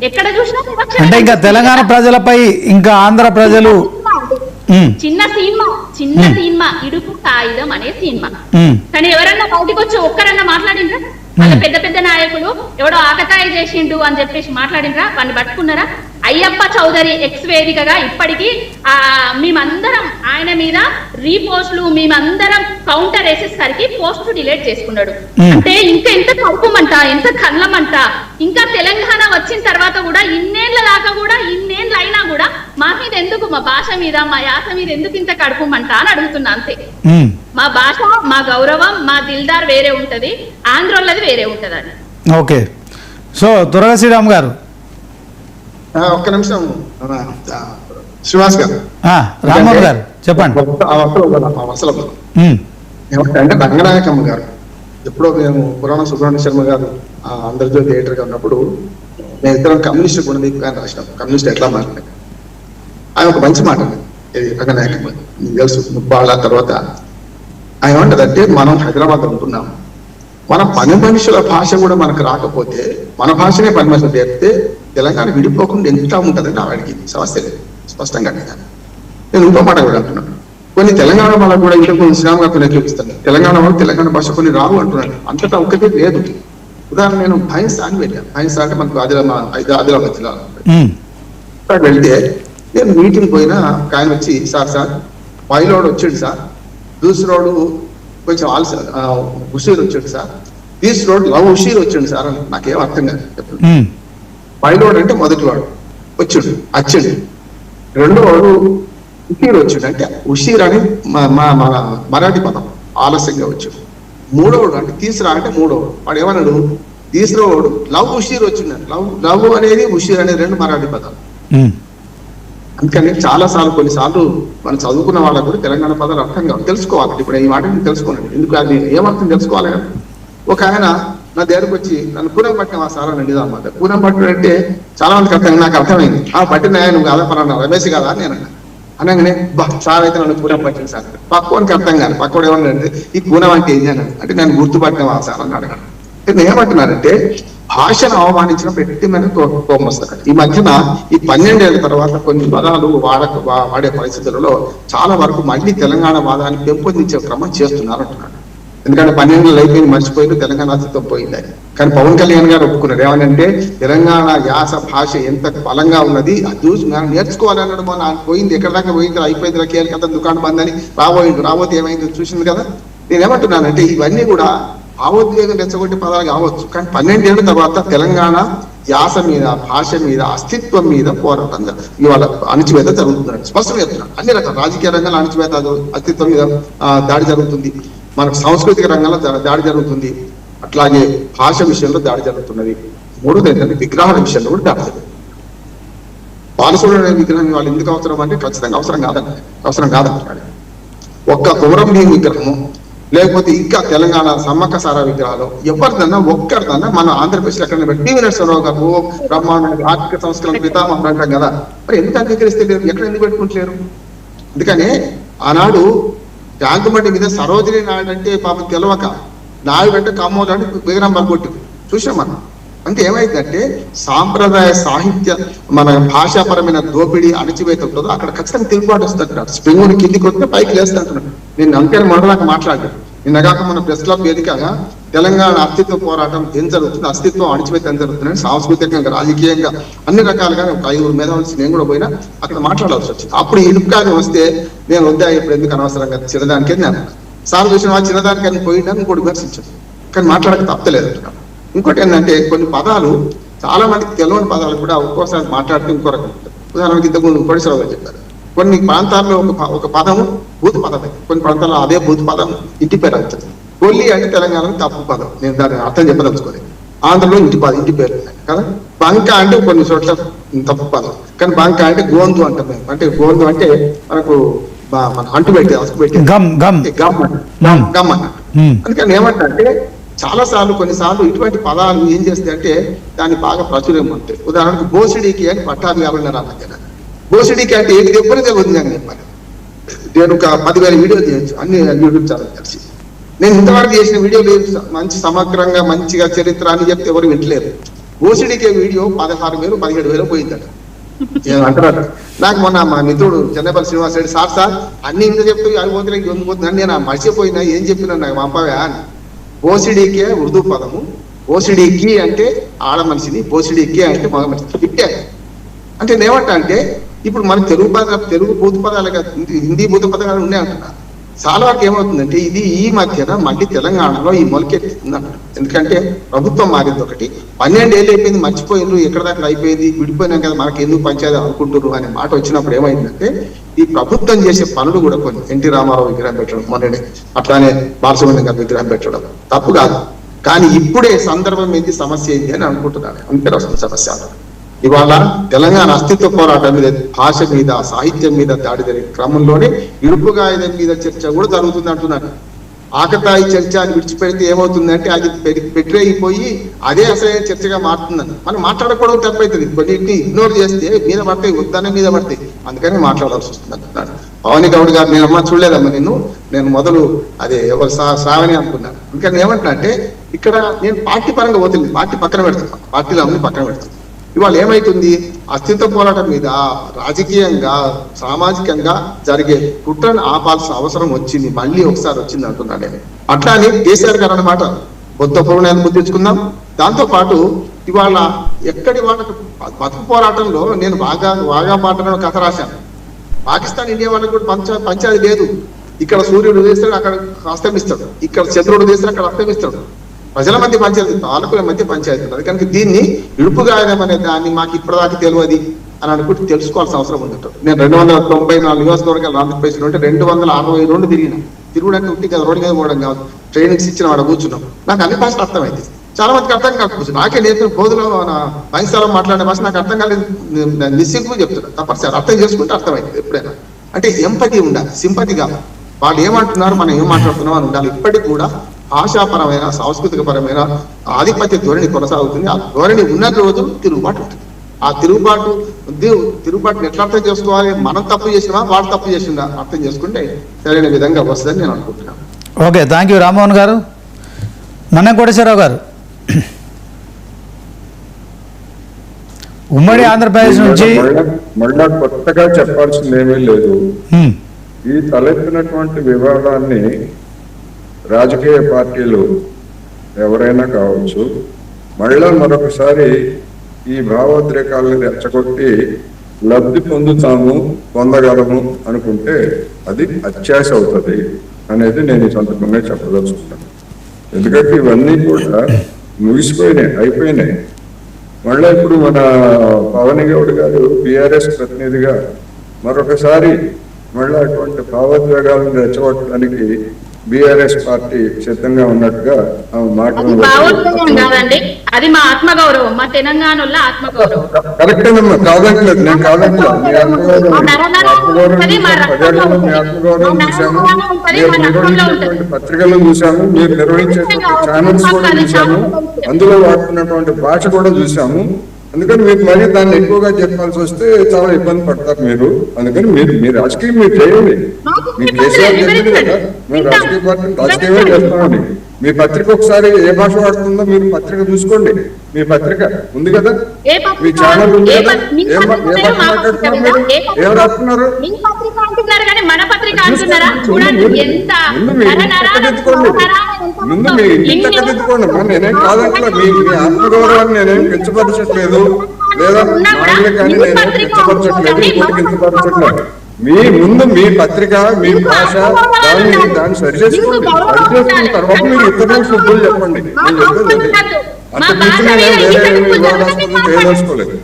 ఎక్కడ చూసినా వివక్ష. అంటే ఇంకా తెలంగాణ ప్రజలపై ఇంకా ఆంధ్ర ప్రజలు చిన్న సినిమా ఇడుపు కాగితం అనే సినిమా. కానీ ఎవరన్నా బయటకు వచ్చి ఒక్కరన్నా మాట్లాడిండ్రా? వాళ్ళ పెద్ద పెద్ద నాయకులు ఎవడో ఆకతాయి చేసిండు అని చెప్పేసి మాట్లాడిండ్రా? వాడిని పట్టుకున్నారా? అయ్యప్ప చౌదరి ఎక్స్ వేదికగా ఇప్పటికీ మేమందరం ఆయన మీద రీపోస్టులు, మేమందరం కౌంటర్ వేసేసరికి పోస్ట్ డిలీట్ చేసుకున్నాడు. అంటే ఇంకా ఎంత కడుపుమంట, ఎంత కళ్ళమంట. ఇంకా తెలంగాణ వచ్చిన తర్వాత కూడా ఇన్నేళ్ల దాకా కూడా, ఇన్నేళ్ళు అయినా కూడా మా మీద ఎందుకు, మా భాష మీద, మా యాస మీద ఎందుకు ఇంత కడుపుమంట అని అడుగుతున్నా. అంతే. మా భాష, మా గౌరవం, మా దిల్దార్ వేరే ఉంటది, ఆంధ్రోళ్ళది వేరే ఉంటదని. ఓకే. సో దుర్గా శ్రీరామ్ గారు, ఒక్క నిమిషం శ్రీనివాస్ గారు, రామ్మోహన్ గారు చెప్పండి. అసలు ఏమంటే రంగనాయకమ్మ గారు ఎప్పుడో మేము పురాణ సుబ్రహ్మణ్య శర్మ గారు ఆంధ్రజ్యోతి థియేటర్ గా ఉన్నప్పుడు మేము ఇద్దరం కమ్యూనిస్ట్ గుణదీపిక అని రాసినాం. కమ్యూనిస్ట్ ఎట్లా మాట్లాడారు ఆయన ఒక మంచి మాట ఇది రంగనాయకమ్మ మీకు తెలుసు. ముప్పాళ్ళ తర్వాత ఆయన ఏమంటదంటే, మనం హైదరాబాద్ ఉంటున్నాం, మన పని మనుషుల భాష కూడా మనకు రాకపోతే మన భాషనే పని మనుషులు చేస్తే తెలంగాణ విడిపోకుండా ఎంత ఉంటుందంటే ఆవిడకి సమస్య లేదు. స్పష్టంగా నేను ఇంకో మాట కూడా అంటున్నాను. కొన్ని తెలంగాణ వాళ్ళకు కూడా ఇంతకు శ్రీరామ్ గారు కొన్ని చూపిస్తాను. తెలంగాణ వాళ్ళు తెలంగాణ భాష కొన్ని రావు అంటున్నాను. అంతటా ఒక్కటే లేదు. ఉదాహరణ నేను భైన్సా అని వెళ్ళాను. భైన్సా అంటే మనకు ఆదిలాబాద్ జిల్లాలో వెళ్తే నేను మీటింగ్ పోయినా ఆయన వచ్చి, సార్ పైలోడు వచ్చాడు సార్, దూసరోడు కొంచెం హుషీర్ వచ్చాడు సార్, తీసరోడు లవ్ హుషీర్ వచ్చాడు సార్ అని. నాకేం అర్థం కాదు. పైలోడు అంటే మొదటి వాడు వచ్చాడు, రెండో వాడు హుషీర్ వచ్చాడు. అంటే హుషీర్ అని మరాఠీ పదం, ఆలస్యంగా వచ్చాడు. మూడోవాడు అంటే తీసరా అంటే మూడోవాడు. వాడు ఏమన్నాడు, తీసరోవాడు లవ్ హుషీర్ వచ్చిండు. లవ్ అనేది హుషీర్ అనేది 2 మరాఠీ పదాలు. అందుకని కొన్నిసార్లు మనం చదువుకున్న వాళ్ళకు కూడా తెలంగాణ పదాలు అర్థం కావాలి, తెలుసుకోవాలి. ఇప్పుడు ఈ మాట తెలుసుకోండి, ఎందుకు అది ఏమర్థం తెలుసుకోవాలి కదా. ఒక ఆయన నా దగ్గరకు వచ్చి నన్ను పూనం పట్టిన సార్ అని అడిగిదా అన్నమాట. పూనం పట్టడం అంటే చాలా మందికి అర్థం, నాకు అర్థమైంది. పట్టిన నువ్వు కాదా పలానా రమేష్ కాదా అని నేను అనగానే, సార్ అయితే నన్ను పూనం పట్టిన సార్. పక్కవానికి అర్థం కాదు. పక్కవాడు ఏమన్నాడంటే, ఈ పూనం అంటే ఏంటి అని అంటే, నేను గుర్తుపట్టిన సార్ అని అడగాను. నేను ఏమంటున్నానంటే, భాషను అవమానించిన పెట్టి మీద కోపం వస్తారు. ఈ మధ్యన ఈ 12 ఏళ్ల తర్వాత కొన్ని పదాలు వాడే పరిస్థితులలో చాలా వరకు మళ్ళీ తెలంగాణ వాదాన్ని పెంపొందించే క్రమం చేస్తున్నారు అంటున్నాడు. ఎందుకంటే 12 ఏళ్ళు అయిపోయింది, మర్చిపోయింది, తెలంగాణ అస్తిత్వం పోయింది. కానీ పవన్ కళ్యాణ్ గారు ఒప్పుకున్నారు. ఏమనంటే, తెలంగాణ యాస భాష ఎంత బలంగా ఉన్నది అది చూసి నేర్చుకోవాలన్నాడు. మొన్న పోయింది, ఎక్కడ దాకా పోయింది, అయిపోయింది, కేరళ దుకాణం బందని రాబోతే ఏమైంది చూసింది కదా. నేనేమంటున్నానంటే, ఇవన్నీ కూడా భావోద్వేగం రెచ్చగొట్టే పదాలు కావచ్చు, కానీ 12 ఏళ్ల తర్వాత తెలంగాణ యాస మీద, భాష మీద, అస్తిత్వం మీద పోరాటం ఇవాళ అణచివేత జరుగుతుందని స్పష్టంగా చెప్తున్నాను. అన్ని రకాల రాజకీయ రంగాల్లో అణచివేత, అస్తిత్వం మీద దాడి జరుగుతుంది, మనకు సాంస్కృతిక రంగంలో దాడి జరుగుతుంది, అట్లాగే భాష విషయంలో దాడి జరుగుతున్నది. మూడోది ఏంటంటే, విగ్రహాల విషయంలో కూడా దాడి జరుగుతుంది. బాలసుబ్రహ్మణ్యం విగ్రహం వాళ్ళు ఎందుకు అవసరం అంటే ఖచ్చితంగా అవసరం కాదంటున్నాడు. ఒక్క కుమరం భీం విగ్రహము లేకపోతే ఇంకా తెలంగాణ సమ్మక్క సారా విగ్రహాలు ఎవరిదన్నా ఒక్కరిదన్నా మన ఆంధ్రప్రదేశ్ ఎక్కడ పెట్టి పివి నరసింహరావు గారు బ్రహ్మాండ ఆర్థిక సంస్కరణ పితామహుడు అంటాం కదా, మరి ఎందుకు అంగీకరిస్తే లేరు, ఎక్కడ ఎందుకు పెట్టుకుంటలేరు? అందుకనే ఆనాడు ట్యాంకుమండి మీద సరోజిని నాయుడు అంటే పాపం తెలవక నాయుడు అంటే కమ్మోడు అంటే విగ్రహం పగొట్టు చూసాం మనం. అంటే ఏమైందంటే సాంప్రదాయ సాహిత్య మన భాషాపరమైన దోపిడీ అణచివేత ఉంటుందో అక్కడ ఖచ్చితంగా తిరుగుబాటు వస్తుంటారు. స్ప్రింగ్ కిందికి వస్తే పైకి లేస్తుంటున్నాడు. నేను అంతే మొదలాక మాట్లాడాను. నిన్నగాక మన ప్రెస్ క్లబ్ వేదికగా తెలంగాణ అస్తిత్వ పోరాటం ఏం జరుగుతుంది, అస్తిత్వం అణచివేత ఏం జరుగుతుందని సాంస్కృతికంగా రాజకీయంగా అన్ని రకాలుగా ఒక 5 మేధావులు నేను కూడా పోయినా అక్కడ మాట్లాడాల్సి వచ్చింది. అప్పుడు ఇరుపుకాని వస్తే నేను వద్దా ఇప్పుడు ఎందుకు అనవసరంగా చిన్నదానికే నేను సార్ చూసిన వాళ్ళు చిన్నదానికని పోయినా ఇంకోటి విమర్శించాను, కానీ మాట్లాడక తప్పలేదు అంటున్నాను. ఇంకోటి ఏంటంటే కొన్ని పదాలు చాలా మందికి తెలియని పదాలు కూడా ఒక్కోసారి మాట్లాడితే ఇంకో రకం ఉంటుంది. ఉదాహరణకి ఇంతకుముందు కోటేశ్వరరావు గారు చెప్పారు, కొన్ని ప్రాంతాల్లో ఒక పదము భూత పదమే, కొన్ని ప్రాంతాల్లో అదే భూత పదం ఇంటి పేరు అవుతుంది. కొల్లి అంటే తెలంగాణలో తప్పు పదం, నేను దాని అర్థం చెప్పదలుచుకోలేదు. ఆంధ్రలో ఇంటి పేరు కదా. బంక అంటే కొన్ని చోట్ల తప్పు పదం, కానీ బంక అంటే గోందు అంటాం మేము. అంటే గోందు అంటే మనకు మన అంటు పెట్టి అసుకు పెట్టి గమ్ అన్నట్టు. అందుకని ఏమంటే చాలా సార్లు కొన్నిసార్లు ఇటువంటి పదాలు ఏం చేస్తాయి అంటే దాన్ని బాగా ప్రాచుర్యం ఉంటాయి. ఉదాహరణకు బోసిడీకి అని పట్టాభి కాబట్టి రామధ్యన బోసిడీకి అంటే ఏది ఎప్పుడు తెలియదు అని చెప్పాలి. నేను ఒక 10,000 వీడియోలు చేయొచ్చు, అన్ని యూట్యూబ్ ఛానల్ కలిసి. నేను ఇంతవరకు చేసిన వీడియోలు మంచి సమగ్రంగా మంచిగా చరిత్ర అని చెప్తే ఎవరు వింటలేరు. బోసిడీకే వీడియో 16,000 17,000 పోయిందట. అంటారు నాకు మొన్న మా మిత్రుడు చెన్నపల్లి శ్రీనివాస్ రెడ్డి సార్ అన్ని ఇంత చెప్తే అవి పోతే ఇవి పోతుందని నేను మర్చిపోయినా ఏం చెప్పినా నాకు పంపవా అని. బోసిడీకే ఉర్దూ పదము, బోసిడీకి అంటే ఆడ మనిషిని, బోసిడీకి అంటే మగ మనిషిని తిట్టాను. అంటే నేనేమంటా అంటే ఇప్పుడు మన తెలుగు భూత పదాలుగా హిందీ భూత పదాలు ఉన్నాయి అంటున్నా. చాలా వరకు ఏమవుతుందంటే ఇది ఈ మధ్యన మళ్ళీ తెలంగాణలో ఈ మొలకెత్తుతుంది అంటారు. ఎందుకంటే ప్రభుత్వం మారింది ఒకటి, 12 ఏళ్ళు అయిపోయింది, మర్చిపోయిండ్రు, ఎక్కడ దాకా అయిపోయింది, విడిపోయినాం కదా మనకి ఎందుకు పంచాయతీ అనుకుంటున్నారు అనే మాట వచ్చినప్పుడు ఏమైందంటే ఈ ప్రభుత్వం చేసే పనులు కూడా కొన్ని ఎన్టీ రామారావు విగ్రహం పెట్టడం మొన్ననే, అట్లానే బాలసుబ్రహ్మణ్యం గారు విగ్రహం పెట్టడం తప్పు కాదు, కానీ ఇప్పుడే సందర్భం ఏంటి సమస్య ఏంటి అని అనుకుంటున్నాను. అందుకే వస్తుంది సమస్య. ఇవాళ తెలంగాణ అస్తిత్వ పోరాటం మీద, భాష మీద, సాహిత్యం మీద దాడి జరిగే క్రమంలోనే ఇరుపుగాయదం మీద చర్చ కూడా జరుగుతుంది అంటున్నాను. ఆకతాయి చర్చ అని విడిచిపెడితే ఏమవుతుందంటే అది పెట్టిపోయి అదే అసలైన చర్చగా మారుతుందని మనం మాట్లాడకూడదు, తప్పైతుంది. కొన్నింటిని ఇగ్నోర్ చేస్తే మీద పడతాయి, ఉద్దానం మీద పడతాయి, అందుకని మాట్లాడాల్సి వస్తుంది అంటున్నాను. పవన్ గౌడ్ గారు నేను అమ్మ చూడలేదమ్మా నేను మొదలు అదే ఎవరు శ్రావణి అనుకున్నాను. అందుకని ఏమంటున్నా అంటే ఇక్కడ నేను పార్టీ పరంగా పోతుంది, పార్టీ పక్కన పెడుతున్నాను, పార్టీలో అన్ని పక్కన పెడుతున్నాను. ఇవాళ ఏమైతుంది, అస్తిత్వ పోరాటం మీద రాజకీయంగా సామాజికంగా జరిగే కుట్రను ఆపాల్సిన అవసరం వచ్చింది, మళ్ళీ ఒకసారి వచ్చింది అంటున్నా నేను. అట్లానే కేసీఆర్ గారు అన్నమాట కొత్త పూర్ణాన్ని గుర్తించుకుందాం. దాంతో పాటు ఇవాళ ఎక్కడి వాళ్ళకి బతుకు పోరాటంలో నేను బాగా మాట్లాడిన కథ రాశాను. పాకిస్తాన్ ఇండియా వాళ్ళకి కూడా పంచాయతీ లేదు. ఇక్కడ సూర్యుడు ఉదయిస్తాడు, అక్కడ అస్తమిస్తాడు, ఇక్కడ చంద్రుడు ఉదయిస్తాడు, అక్కడ అస్తమిస్తాడు. ప్రజల మధ్య పంచాయతీ, పాలకుల మధ్య పంచాయతీ ఉన్నది. కనుక దీన్ని ఇడుపుగాయడం అనే దాన్ని మాకు ఇప్పటిదాకా తెలియదు అని అనుకుంటే తెలుసుకోవాల్సిన అవసరం ఉంది. నేను 294 నియోజకవర్గాలు ఆంధ్రప్రదేశ్లో ఉంటే 262 తిరుగుడానికి ఉంటే కదా, రోడ్డు మీద పోవడం కాదు, ట్రైనింగ్స్ ఇచ్చిన వాడు కూర్చున్నాం. నాకు అన్ని భాషలు అర్థమైంది, చాలా మందికి అర్థం కాకపోవచ్చు. నాకే నేర్పిన బోధలో బైన్సాలం మాట్లాడే భాష నాకు అర్థం కాలేదు, నిస్సింపు చెప్తున్నా. తప్పనిసరి అర్థం చేసుకుంటే అర్థమైంది ఎప్పుడైనా. అంటే ఎంపతి ఉండాలి, సింపతి కాదు. వాళ్ళు ఏమంటున్నారు, మనం ఏం మాట్లాడుతున్నాం అని ఉండాలి. ఇప్పటికి కూడా భాషాపరమైన, సాంస్కృతిక పరమైన ఆధిపత్య ధోరణి కొనసాగుతుంది. ఆ ధోరణి ఉన్న రోజు తిరుగుబాటు ఉంటుంది. ఆ తిరుగుబాటుని ఎట్లా అర్థం చేసుకోవాలి, మనం తప్పు చేసినా వాడు తప్పు చేసిందా అర్థం చేసుకుంటే సరైన విధంగా వస్తుందని నేను అనుకుంటున్నాను. ఓకే, థ్యాంక్ యూ రామ్మోహన్ గారు. మన కోటేశ్వరరావు గారు, ఉమ్మడి ఆంధ్రప్రదేశ్ నుంచి మళ్ళా కొత్తగా చెప్పాల్సింది ఏమీ లేదు. ఈ తలెత్తినటువంటి వివాదాన్ని రాజకీయ పార్టీలు ఎవరైనా కావచ్చు మళ్ళా మరొకసారి ఈ భావోద్రేకాలను రెచ్చగొట్టి లబ్ధి పొందగలము అనుకుంటే అది అత్యాశ అవుతుంది అనేది నేను ఈ సందర్భంగా చెప్పదలుచుకున్నాను. ఎందుకంటే ఇవన్నీ కూడా అయిపోయినాయి. మళ్ళీ ఇప్పుడు మన పవన్ గౌడ్ గారు బీఆర్ఎస్ ప్రతినిధిగా మరొకసారి మళ్ళీ అటువంటి భావోద్వేగాలను రెచ్చగొట్టడానికి బీఆర్ఎస్ పార్టీ సిద్ధంగా ఉన్నట్టుగా అది భావోద్వేగం కాదండి, అది మా ఆత్మగౌరవం, మా తెలంగాణలో ఆత్మగౌరవం. కరెక్టేనమ్మా, కాదంటలేదు, నేను కాదంటలేదు. మీ ఆత్మగౌరవం చూసాము, మీరు నిర్వహించేటువంటి పత్రికలను చూసాము, మీరు నిర్వహించేటువంటి ఛానల్స్ కూడా చూసాము, అందులో వాడుతున్నటువంటి భాష కూడా చూసాము. అందుకని మీరు మరీ దాన్ని ఎక్కువగా చెప్పాల్సి వస్తే చాలా ఇబ్బంది పడతారు మీరు. అందుకని మీరు రాజకీయం మీరు చేయండి. మీ కేసీఆర్ చెప్పింది కదా, మేము రాజకీయ పార్టీని రాజకీయమే చేస్తామండి. మీ పత్రిక ఒకసారి ఏ భాష వాడుతుందో మీరు పత్రిక చూసుకోండి. మీ పత్రిక ఉంది కదా, మీ ఛానల్ ఉంది కదా, ఏ భాష మాట్లాడుతున్నారు మీరు, ఏం రాస్తున్నారు? ముందు మీ ఇంటి చక్కదిద్దుకోండి. నేనేం కాదంటే మీ ఆత్మగౌరవాన్ని నేనేం కించపరచట్లేదు, లేదా మామూలు కానీ నేనేం కించపరచట్లేదు, ఇంకోటి కించపరచట్లేదు. మీ ముందు మీ పత్రిక, మీ భాష, దాన్ని సరి చేసుకోండి. సరి చేసుకున్న తర్వాత మీరు ఇతరులకు శుద్ధులు చెప్పండి. నేను చెప్పేది అంతకుమించి నేను వేరే వివాదాస్పదం చేయదలుచుకోలేదు.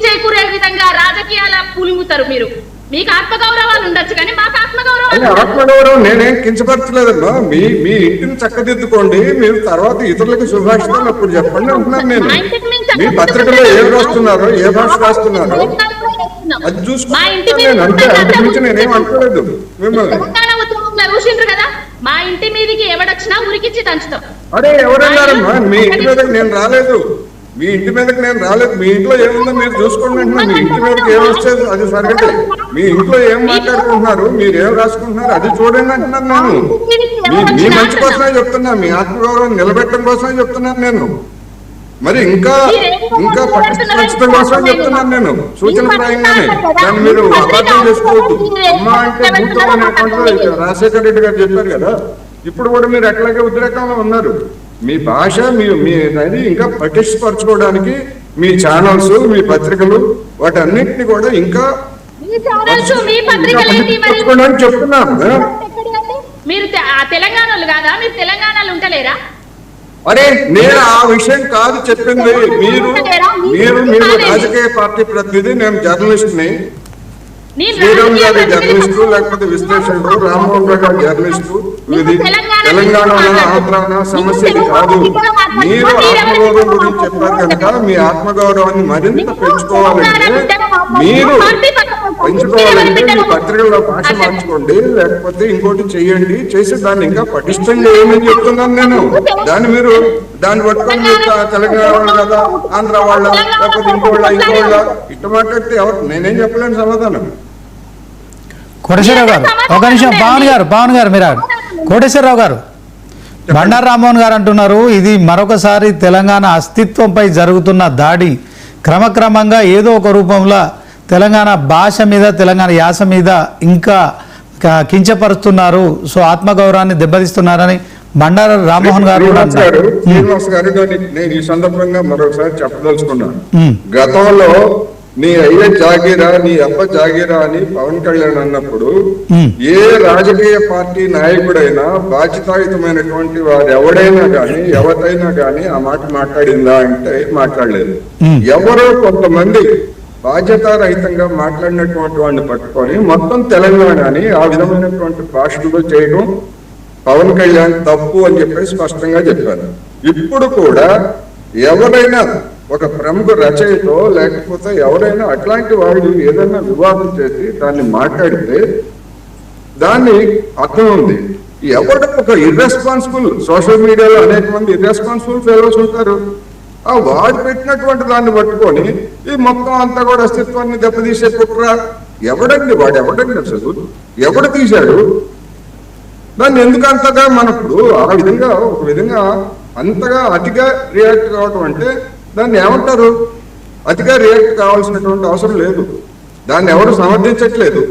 చేకూరే విధంగా రాజకీయాల పులుముతారు మీరు. మీకు ఆత్మగౌరవాలు ఉండొచ్చు కానీ మాకు ఆత్మగౌరవం నేనేం కించపరచలేదమ్మా. మీ ఇంటిని చక్కదిద్దుకోండి, మీరు తర్వాత ఇతరులకు శుభాషితాలు అప్పుడు చెప్పండి అంటున్నాను నేను. మీ పత్రికలో ఏం రాస్తున్నారో, ఏ భాష రాస్తున్నారో అది చూసుకుంటాను అంతే. అంతకుమించి నేనేం అంటలేదు మిమ్మల్ని. కదా మా ఇంటి మీదకి ఎవడొచ్చినా ఉరికిచ్చి తంచుతాం. అరే ఎవరన్నారమ్మా? మీ ఇంటి మీదకి నేను రాలేదు, మీ ఇంటి మీదకి నేను రాలేదు. మీ ఇంట్లో ఏముందో మీరు చూసుకోండి అంటున్నా. మీ ఇంటి మీదకి ఏమొచ్చేది అది సరిగదు. మీ ఇంట్లో ఏం మాట్లాడుకుంటున్నారు, మీరు ఏం రాసుకుంటున్నారు అది చూడండి అంటున్నాను నేను. మీ మంచి కోసమే చెప్తున్నాను, మీ ఆత్మగౌరవం నిలబెట్టడం కోసమే చెప్తున్నాను నేను. మరి ఇంకా పట్టించడం కోసమే చెప్తున్నాను నేను, సూచనప్రాయంగానే. దాన్ని మీరు అపార్థం చేసుకోవద్దు. అమ్మ అంటే భూతం అనేటువంటి రాజశేఖర రెడ్డి గారు చెప్పారు కదా, ఇప్పుడు కూడా మీరు ఎట్లాగే ఉద్రేకంలో ఉన్నారు. మీ భాష మీ అది ఇంకా పటిష్టపరచుకోవడానికి మీ ఛానల్స్, మీ పత్రికలు, వాటన్నిటిని కూడా ఇంకా చెప్తున్నాను. మీరు తెలంగాణలో కాదా? మీరు తెలంగాణలో ఉంటలేరా? అరే నేను ఆ విషయం కాదు చెప్పింది. మీరు రాజకీయ పార్టీ ప్రతినిధి, నేను జర్నలిస్ట్ ని. శ్రీరామ్ గారి జర్నలిస్టు, లేకపోతే విశ్లేషకుడు, రామ్మోహన్ రావు గారి జర్నలిస్టు. ఇది తెలంగాణ ఆంధ్ర సమస్య కాదు. మీరు ఆత్మగౌరవం గురించి చెప్పారు కనుక మీ ఆత్మగౌరవాన్ని మరింత పెంచుకోవాలంటే మీ పత్రికల్లో భాష మార్చుకోండి, లేకపోతే ఇంకోటి చెయ్యండి. చేసి దాన్ని ఇంకా పటిష్టంగా ఏమని చెప్తున్నాను నేను. దాన్ని పట్టుకొని మీరు తెలంగాణ వాళ్ళు కదా, ఆంధ్ర వాళ్ళ, లేకపోతే ఇంకోళ్ళ ఇట్ట మాట్లాడితే ఎవరు, నేనేం చెప్పలేను సమాధానం. కోటేశ్వరరావు గారు ఒక నిమిషం. పవన్ గారు మీరు కోటేశ్వరరావు గారు, బండారు రామ్మోహన్ గారు అంటున్నారు ఇది మరొకసారి తెలంగాణ అస్తిత్వంపై జరుగుతున్న దాడి, క్రమక్రమంగా ఏదో ఒక రూపంలో తెలంగాణ భాష మీద, తెలంగాణ యాస మీద ఇంకా కించపరుస్తున్నారు, సో ఆత్మగౌరవాన్ని దెబ్బతీస్తున్నారని బండారు రామ్మోహన్ గారు శ్రీనివాస్ గారు నేను ఈ సందర్భంగా మరొకసారి చెప్పదలుచుకున్నాను. గతంలో నీ అయ్య జాగీరా, నీ అబ్బ జాగీరా అని పవన్ కళ్యాణ్ అన్నప్పుడు ఏ రాజకీయ పార్టీ నాయకుడైనా, బాధ్యతాయుతమైనటువంటి వారు ఎవడైనా గాని, ఎవరైనా గాని ఆ మాట మాట్లాడిందా అంటే మాట్లాడలేదు. ఎవరో కొంతమంది బాధ్యతారహితంగా మాట్లాడినటువంటి వాడిని పట్టుకొని మొత్తం తెలంగాణని ఆ విధమైనటువంటి భాషలో చేయడం పవన్ కళ్యాణ్ తప్పు అని చెప్పి స్పష్టంగా చెప్పారు. ఇప్పుడు కూడా ఎవరైనా ఒక ప్రముఖ రచయితో, లేకపోతే ఎవరైనా అట్లాంటి వాళ్ళు ఏదైనా వివాదం చేసి దాన్ని మాట్లాడితే దాన్ని అర్థం ఉంది. ఎవరు ఒక ఇర్రెస్పాన్సిబుల్, సోషల్ మీడియాలో అనేక మంది ఇర్రెస్పాన్సిబుల్ ఫెలోస్ ఉంటారు. ఆ వాడు పెట్టినటువంటి దాన్ని పట్టుకొని ఈ మొత్తం అంతా కూడా అస్తిత్వాన్ని దెబ్బతీసే కుట్ర ఎవడండి అసలు ఎవడు తీశాడు దాన్ని? ఎందుకు అంతగా మనప్పుడు ఆ విధంగా ఒక విధంగా అంతగా అతిగా రియాక్ట్ కావడం అంటే దాన్ని ఏమంటారు? అతిగా రియాక్ట్ కావాల్సినటువంటి అవసరం లేదు. దాన్ని ఎవరు సమర్థించట్లేదు.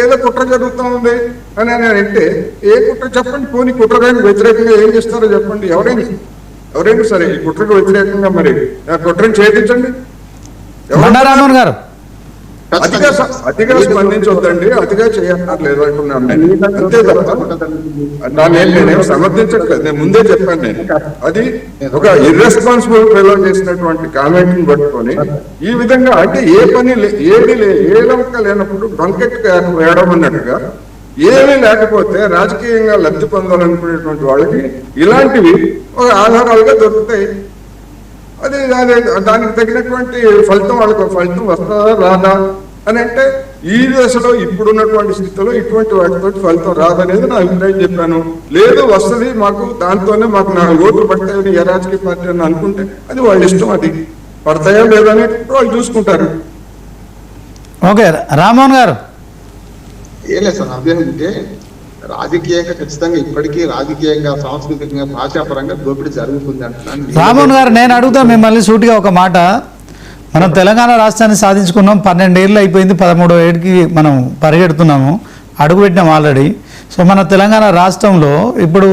ఏదో కుట్ర జరుగుతూ ఉంది అని అంటే ఏ కుట్ర చెప్పండి, పోనీ కుట్రదానికి వ్యతిరేకంగా ఏం చేస్తారో చెప్పండి. ఎవరైనా సరే ఈ కుట్రకు వ్యతిరేకంగా మరి కుట్రను ఛేదించండి. రామ్మోహన్ గారు అతిగా స్పందించొద్దండి, అతిగా చేయలేదు అంటున్నాను నేను. అంతే తప్ప నేనేం సమర్థించట్లేదు. నేను ముందే చెప్పాను. నేను అది ఒక ఇర్రెస్పాన్సిబుల్ ఫెలో చేసినటువంటి కామెంట్ ని పట్టుకొని ఈ విధంగా అంటే ఏ పని ఏ లెక్క లేనప్పుడు డొంకెట్ వేయడం అన్నట్టుగా ఏమీ లేకపోతే రాజకీయంగా లబ్ధి పొందాలనుకునేటువంటి వాళ్ళకి ఇలాంటివి ఒక ఆధారాలుగా దొరుకుతాయి. అది దానికి తగినటువంటి ఫలితం వాళ్ళకి ఫలితం వస్తుందా రాదా అని అంటే ఈ దశలో ఇప్పుడున్నటువంటి స్థితిలో ఇటువంటి వాటితో ఫలితం రాదనేది నా అభిప్రాయం చెప్పాను. లేదు వస్తుంది, మాకు దాంతోనే మాకు 4 ఓట్లు పడతాయని ఏ రాజకీయ పార్టీ అని అనుకుంటే అది వాళ్ళ ఇష్టం, అది పడతాయా లేదనే వాళ్ళు చూసుకుంటారు. ఓకే, రామ్మోహన్ గారు. ఏం లేదు సార్, అదేంటంటే రాజకీయంగా ఖచ్చితంగా ఇప్పటికీ రాజకీయంగా సాంస్కృతికంగా భాషాపరంగా దోపిడీ జరుగుతుంది అంటున్నాను. రామ్మోహన్ గారు, నేను అడుగుతా మిమ్మల్ని సూటిగా ఒక మాట. మనం తెలంగాణ రాష్ట్రాన్ని సాధించుకున్నాం, 12 ఏళ్ళు అయిపోయింది, 13వ ఏడుకి మనం పరిగెడుతున్నాము, అడుగుపెట్టినాం ఆల్రెడీ. సో మన తెలంగాణ రాష్ట్రంలో ఇప్పుడు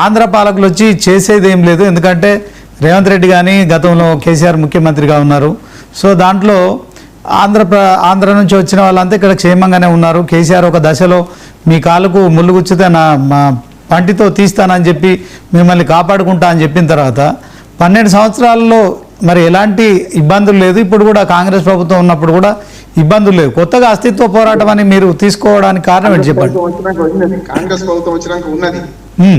ఆంధ్ర పాలకులు వచ్చి చేసేది ఏం లేదు, ఎందుకంటే రేవంత్ రెడ్డి కానీ గతంలో కేసీఆర్ ముఖ్యమంత్రిగా ఉన్నారు. సో దాంట్లో ఆంధ్ర నుంచి వచ్చిన వాళ్ళంతా ఇక్కడ క్షేమంగానే ఉన్నారు. కేసీఆర్ ఒక దశలో మీ కాలుకు ముళ్ళు గుచ్చితే మా పంటితో తీస్తానని చెప్పి మిమ్మల్ని కాపాడుకుంటా అని చెప్పిన తర్వాత 12 సంవత్సరాల్లో మరి ఎలాంటి ఇబ్బందులు లేదు. ఇప్పుడు కూడా కాంగ్రెస్ ప్రభుత్వం ఉన్నప్పుడు కూడా ఇబ్బందులు లేవు. కొత్తగా అస్తిత్వ పోరాటం అని మీరు తీసుకోవడానికి కారణం ఏంటి చెప్పండి. కాంగ్రెస్ ప్రభుత్వం వచ్చినాక ఉన్నది,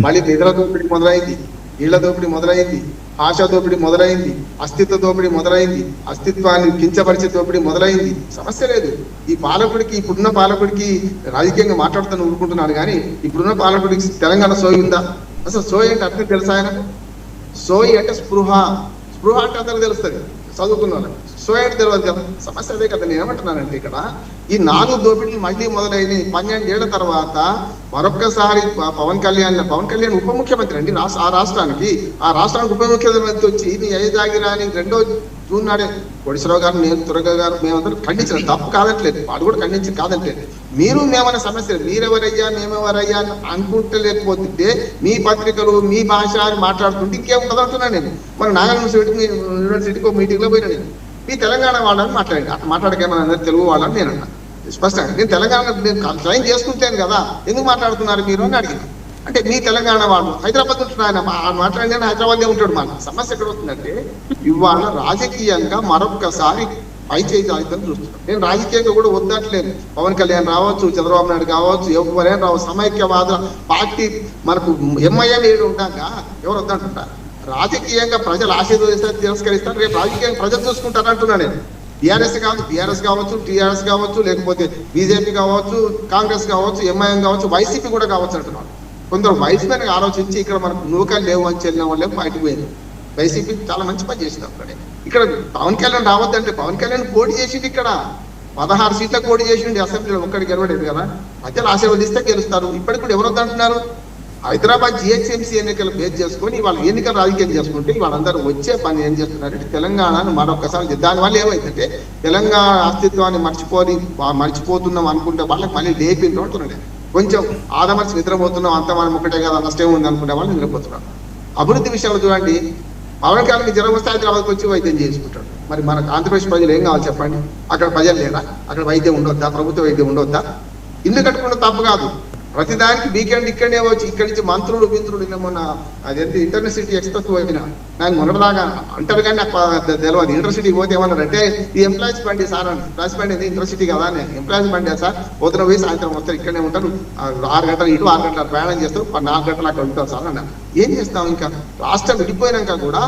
మళ్ళీ నిధుల దోపిడీ మొదలైంది, ఇళ్ల దోపిడీ మొదలైంది, భాషా దోపిడీ మొదలైంది, అస్తిత్వ దోపిడీ మొదలైంది, అస్తిత్వాన్ని కించపరిచే దోపిడీ మొదలైంది. సమస్య లేదు. ఈ పాలకుడికి, ఇప్పుడున్న పాలకుడికి రాజకీయంగా మాట్లాడుతాను ఊరుకుంటున్నాను కానీ ఇప్పుడున్న పాలకుడికి తెలంగాణ సోయి ఉందా? అసలు సోయి అంటే అర్థం తెలుసా ఆయనకు? సోయి అంటే స్పృహ అంటే అందరికి తెలుస్తుంది చదువుకున్న వాళ్ళకి. సోయి అంటే తెలియదు కదా. సమస్య అదే కదా. నేను ఏమంటున్నానంటే ఇక్కడ ఈ 4 దోపిడీలు మళ్ళీ మొదలైన 12 ఏళ్ల తర్వాత మరొక్కసారి పవన్ కళ్యాణ్ ఉప ముఖ్యమంత్రి అండి ఆ రాష్ట్రానికి ఉప ముఖ్యమంత్రి వచ్చి నీ జాగిరాని 2వ జూన్ నాడే కోటేశ్వరరావు గారు, నేను దుర్గా గారు మేమందరం ఖండించడం తప్పు కాదట్లేదు, వాడు కూడా ఖండించి కాదట్లేదు. మీరు మేమన్న సమస్యలు మీరెవరయ్యా మేమెవరయ్యా అని అనుకుంటే లేకపోతే మీ పత్రికలు మీ భాష అని మాట్లాడుతుంటే ఇంకేముంటుంది అంటున్నాను నేను. మన నాగార్జున యూనివర్సిటీకి ఒక మీటింగ్లో పోయినా నేను మీ తెలంగాణ వాళ్ళని మాట్లాడకేమన్నా తెలుగు వాళ్ళని నేను అన్నా స్పష్టంగా. నేను తెలంగాణ ట్రైన్ చేసుకుంటాను కదా, ఎందుకు మాట్లాడుతున్నారు మీరు అని అడిగిన. అంటే మీ తెలంగాణ వాళ్ళు హైదరాబాద్ ఉంటున్నాయన మాట్లాడిన హైదరాబాద్లో ఉంటాడు. మన సమస్య ఎక్కడ వస్తుందంటే ఇవాళ రాజకీయంగా మరొక్కసారి పై చేయి సాధితం చూస్తున్నాం. నేను రాజకీయంగా కూడా వద్దట్లేదు. పవన్ కళ్యాణ్ రావచ్చు, చంద్రబాబు నాయుడు కావచ్చు, ఎవరైనా రావచ్చు, సమైక్యవాద పార్టీ మనకు ఎంఐఎం ఏడు ఉంటాక ఎవరు వద్దంటుంటారు. రాజకీయంగా ప్రజలు ఆశీర్వదిస్తారు, తిరస్కరిస్తారు, రేపు రాజకీయంగా ప్రజలు చూసుకుంటారు అంటున్నా నేను. బీఆర్ఎస్ కావచ్చు, టీఆర్ఎస్ కావచ్చు, లేకపోతే బీజేపీ కావచ్చు, కాంగ్రెస్ కావచ్చు, ఎంఐఎం కావచ్చు, వైసీపీ కూడా కావచ్చు అంటున్నాను. కొందరు వైస్మెన్ ఆలోచించి ఇక్కడ మనకు నూకలు లేవు అని చెల్లిన వాళ్ళే బయటకు పోయింది. వైసీపీ చాలా మంచి పని చేసింది అక్కడే. ఇక్కడ పవన్ కళ్యాణ్ రావద్దంటే పవన్ కళ్యాణ్ పోటీ చేసింది. ఇక్కడ 16 సీట్లకు పోటీ చేసిండి, అసెంబ్లీలో ఒక్కడికి గెలవలేదు కదా. ప్రజలు ఆశీర్వదిస్తే గెలుస్తారు. ఇప్పటికి కూడా ఎవరు వద్దంటున్నారు? హైదరాబాద్ జిహెచ్ఎంసీ ఎన్నికలు బేస్ చేసుకొని వాళ్ళ ఎన్నికలు రాజకీయం చేసుకుంటే వాళ్ళందరూ వచ్చే పని ఏం చేస్తున్నారంటే తెలంగాణను మరొకసారి దానివల్ల ఏమైందంటే తెలంగాణ అస్తిత్వాన్ని మర్చిపోతున్నాం అనుకుంటే వాళ్ళకి మళ్ళీ లేపిండ్రు అంటున్నాడు. కొంచెం ఆదమర్చి నిద్రపోతున్నాం, అంత మనం ఒకటే కదా నష్టం ఉంది అనుకునే వాళ్ళు నిద్రపోతున్నాం. అభివృద్ధి విషయంలో చూడండి, పవన్ కళ్యాణ్ జ్వరం వస్తే హైదరాబాద్కి వచ్చి వైద్యం చేసుకుంటాడు. మరి మన ఆంధ్రప్రదేశ్ ప్రజలు ఏం కావాలి చెప్పండి? అక్కడ ప్రజలు లేరా? అక్కడ వైద్యం ఉండొద్దా? ప్రభుత్వ వైద్యం ఉండొద్దా? ఇల్లు కట్టుకోవడం తప్పు కాదు. ప్రతిదానికి వీకెండ్ ఇక్కడనే వచ్చి ఇక్కడి నుంచి మంత్రులు మొన్న అదేంటి ఇంటర్సిటీ ఎక్స్ప్రెస్ పోయినా నాకు మొన్నటిదాకా అంటారు కానీ నాకు తెలియదు. ఇంటర్సిటీకి పోతే ఏమన్నారంటే ఈ ఎంప్లాయీస్ బండి సార్ అని. ఎంప్లాయీస్ బండి ఇది ఇంటర్సిటీ కదా అని. ఎంప్లాయీస్ బండి సార్ పొద్దున పోయి సాయంత్రం వస్తారు, ఇక్కడనే ఉంటారు, 6 గంటలు ఇటు 6 గంటలు ప్రయాణం చేస్తారు, 4 గంటలు అక్కడ ఉంటారు సార్ అన్నారు. ఏం చేస్తాం? ఇంకా రాష్ట్రం విడిపోయినాక కూడా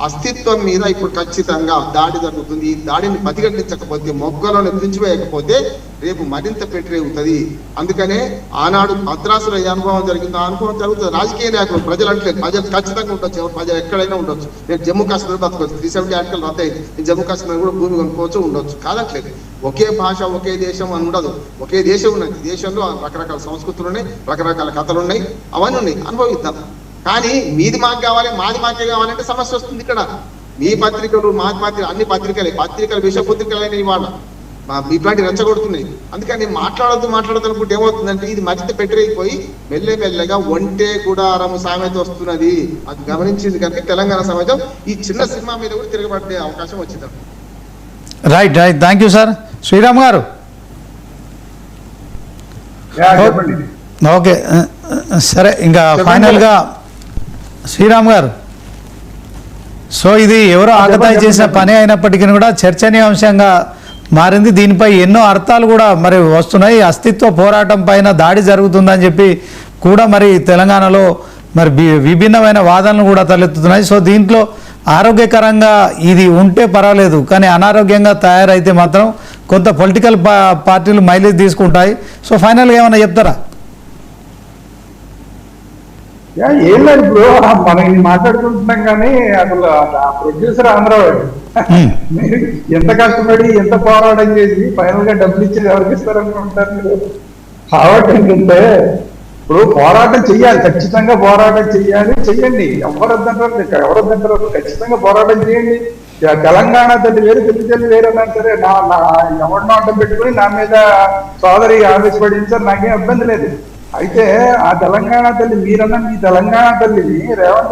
అస్తిత్వం మీద ఇప్పుడు ఖచ్చితంగా దాడి జరుగుతుంది. ఈ దాడిని ప్రతిఘటించకపోతే, మొగ్గలను ఎత్తించివేయకపోతే రేపు మరింత పెట్టరేగుతుంది. అందుకనే ఆనాడు మద్రాసులో ఏ అనుభవం జరిగిందో ఆ అనుభవం జరుగుతుంది. రాజకీయ నాయకులు ప్రజలు అంటే ప్రజలు ఖచ్చితంగా ఉండొచ్చు, ప్రజలు ఎక్కడైనా ఉండొచ్చు. నేను జమ్మూ కాశ్మీర్ బతకొచ్చు, 370 ఆర్టికల్ రద్దు అయింది, నేను జమ్మూ కాశ్మీర్ కూడా భూమి కొనుక్కోవచ్చు, ఉండొచ్చు. కాదట్లేదు. ఒకే భాష ఒకే దేశం అని ఉండదు. ఒకే దేశం ఉన్నది. దేశంలో రకరకాల సంస్కృతులు ఉన్నాయి, రకరకాల కథలు ఉన్నాయి, అవన్నీ ఉన్నాయి, అనుభవిద్దాం. కానీ మీది మాకు కావాలి, మాది మాకే కావాలంటే సమస్య వస్తుంది. ఇక్కడ మీ పత్రికలు మా పత్రిక అన్ని పత్రికలు విషపత్రికలైన ఇవాళ ఇట్లాంటి రెచ్చగొడుతున్నాయి. అందుకని మాట్లాడద్దు అనుకుంటే ఏమవుతుందంటే ఇది మరింత పెట్టరైపోయి మెల్లగా ఒంటే గుడారము సామెత వస్తున్నది. అది గమనించింది కనుక తెలంగాణ సమాజం ఈ చిన్న సినిమా మీద కూడా తిరగబడే అవకాశం వచ్చింది. Right. Thank you sir. Sriram garu, okay సరే, ఇంకా ఫైనల్గా శ్రీరామ్ గారు, సో ఇది ఎవరో ఆగతాయి చేసిన పని అయినప్పటికీ కూడా చర్చనీయాంశంగా మారింది. దీనిపై ఎన్నో అర్థాలు కూడా మరి వస్తున్నాయి. అస్తిత్వ పోరాటం పైన దాడి జరుగుతుందని చెప్పి కూడా మరి తెలంగాణలో మరి విభిన్నమైన వాదనలు కూడా తలెత్తుతున్నాయి. సో దీంట్లో ఆరోగ్యకరంగా ఇది ఉంటే పర్వాలేదు, కానీ అనారోగ్యంగా తయారైతే మాత్రం కొంత పొలిటికల్ పార్టీలు మైలేజ్ తీసుకుంటాయి. సో ఫైనల్గా ఏమైనా చెప్తారా? ఏం లేదు ఇప్పుడు మనం ఇది మాట్లాడుకుంటున్నాం కానీ అసలు ఆ ప్రొడ్యూసర్ ఆంధ్రవాడు మీరు ఎంత కష్టపడి ఎంత పోరాటం చేసి ఫైనల్ గా డబ్బులు ఇచ్చేది ఎవరికి ఇస్తారనుకుంటారు మీరు? కాబట్టి ఏంటంటే ఇప్పుడు పోరాటం చెయ్యాలి, ఖచ్చితంగా పోరాటం చెయ్యండి. ఎవరొద్దంటారు ఖచ్చితంగా పోరాటం చేయండి. తెలంగాణ తల్లి వేరు, తెలుగు తల్లి వేరు అన్నారు సరే, ఎవరినో అడ్డం పెట్టుకుని నా మీద సోదరి ఆవేశపడించారు, నాకేం ఇబ్బంది లేదు. అయితే ఆ తెలంగాణ తల్లి మీరన్న మీ తెలంగాణ తల్లిని రేవంత్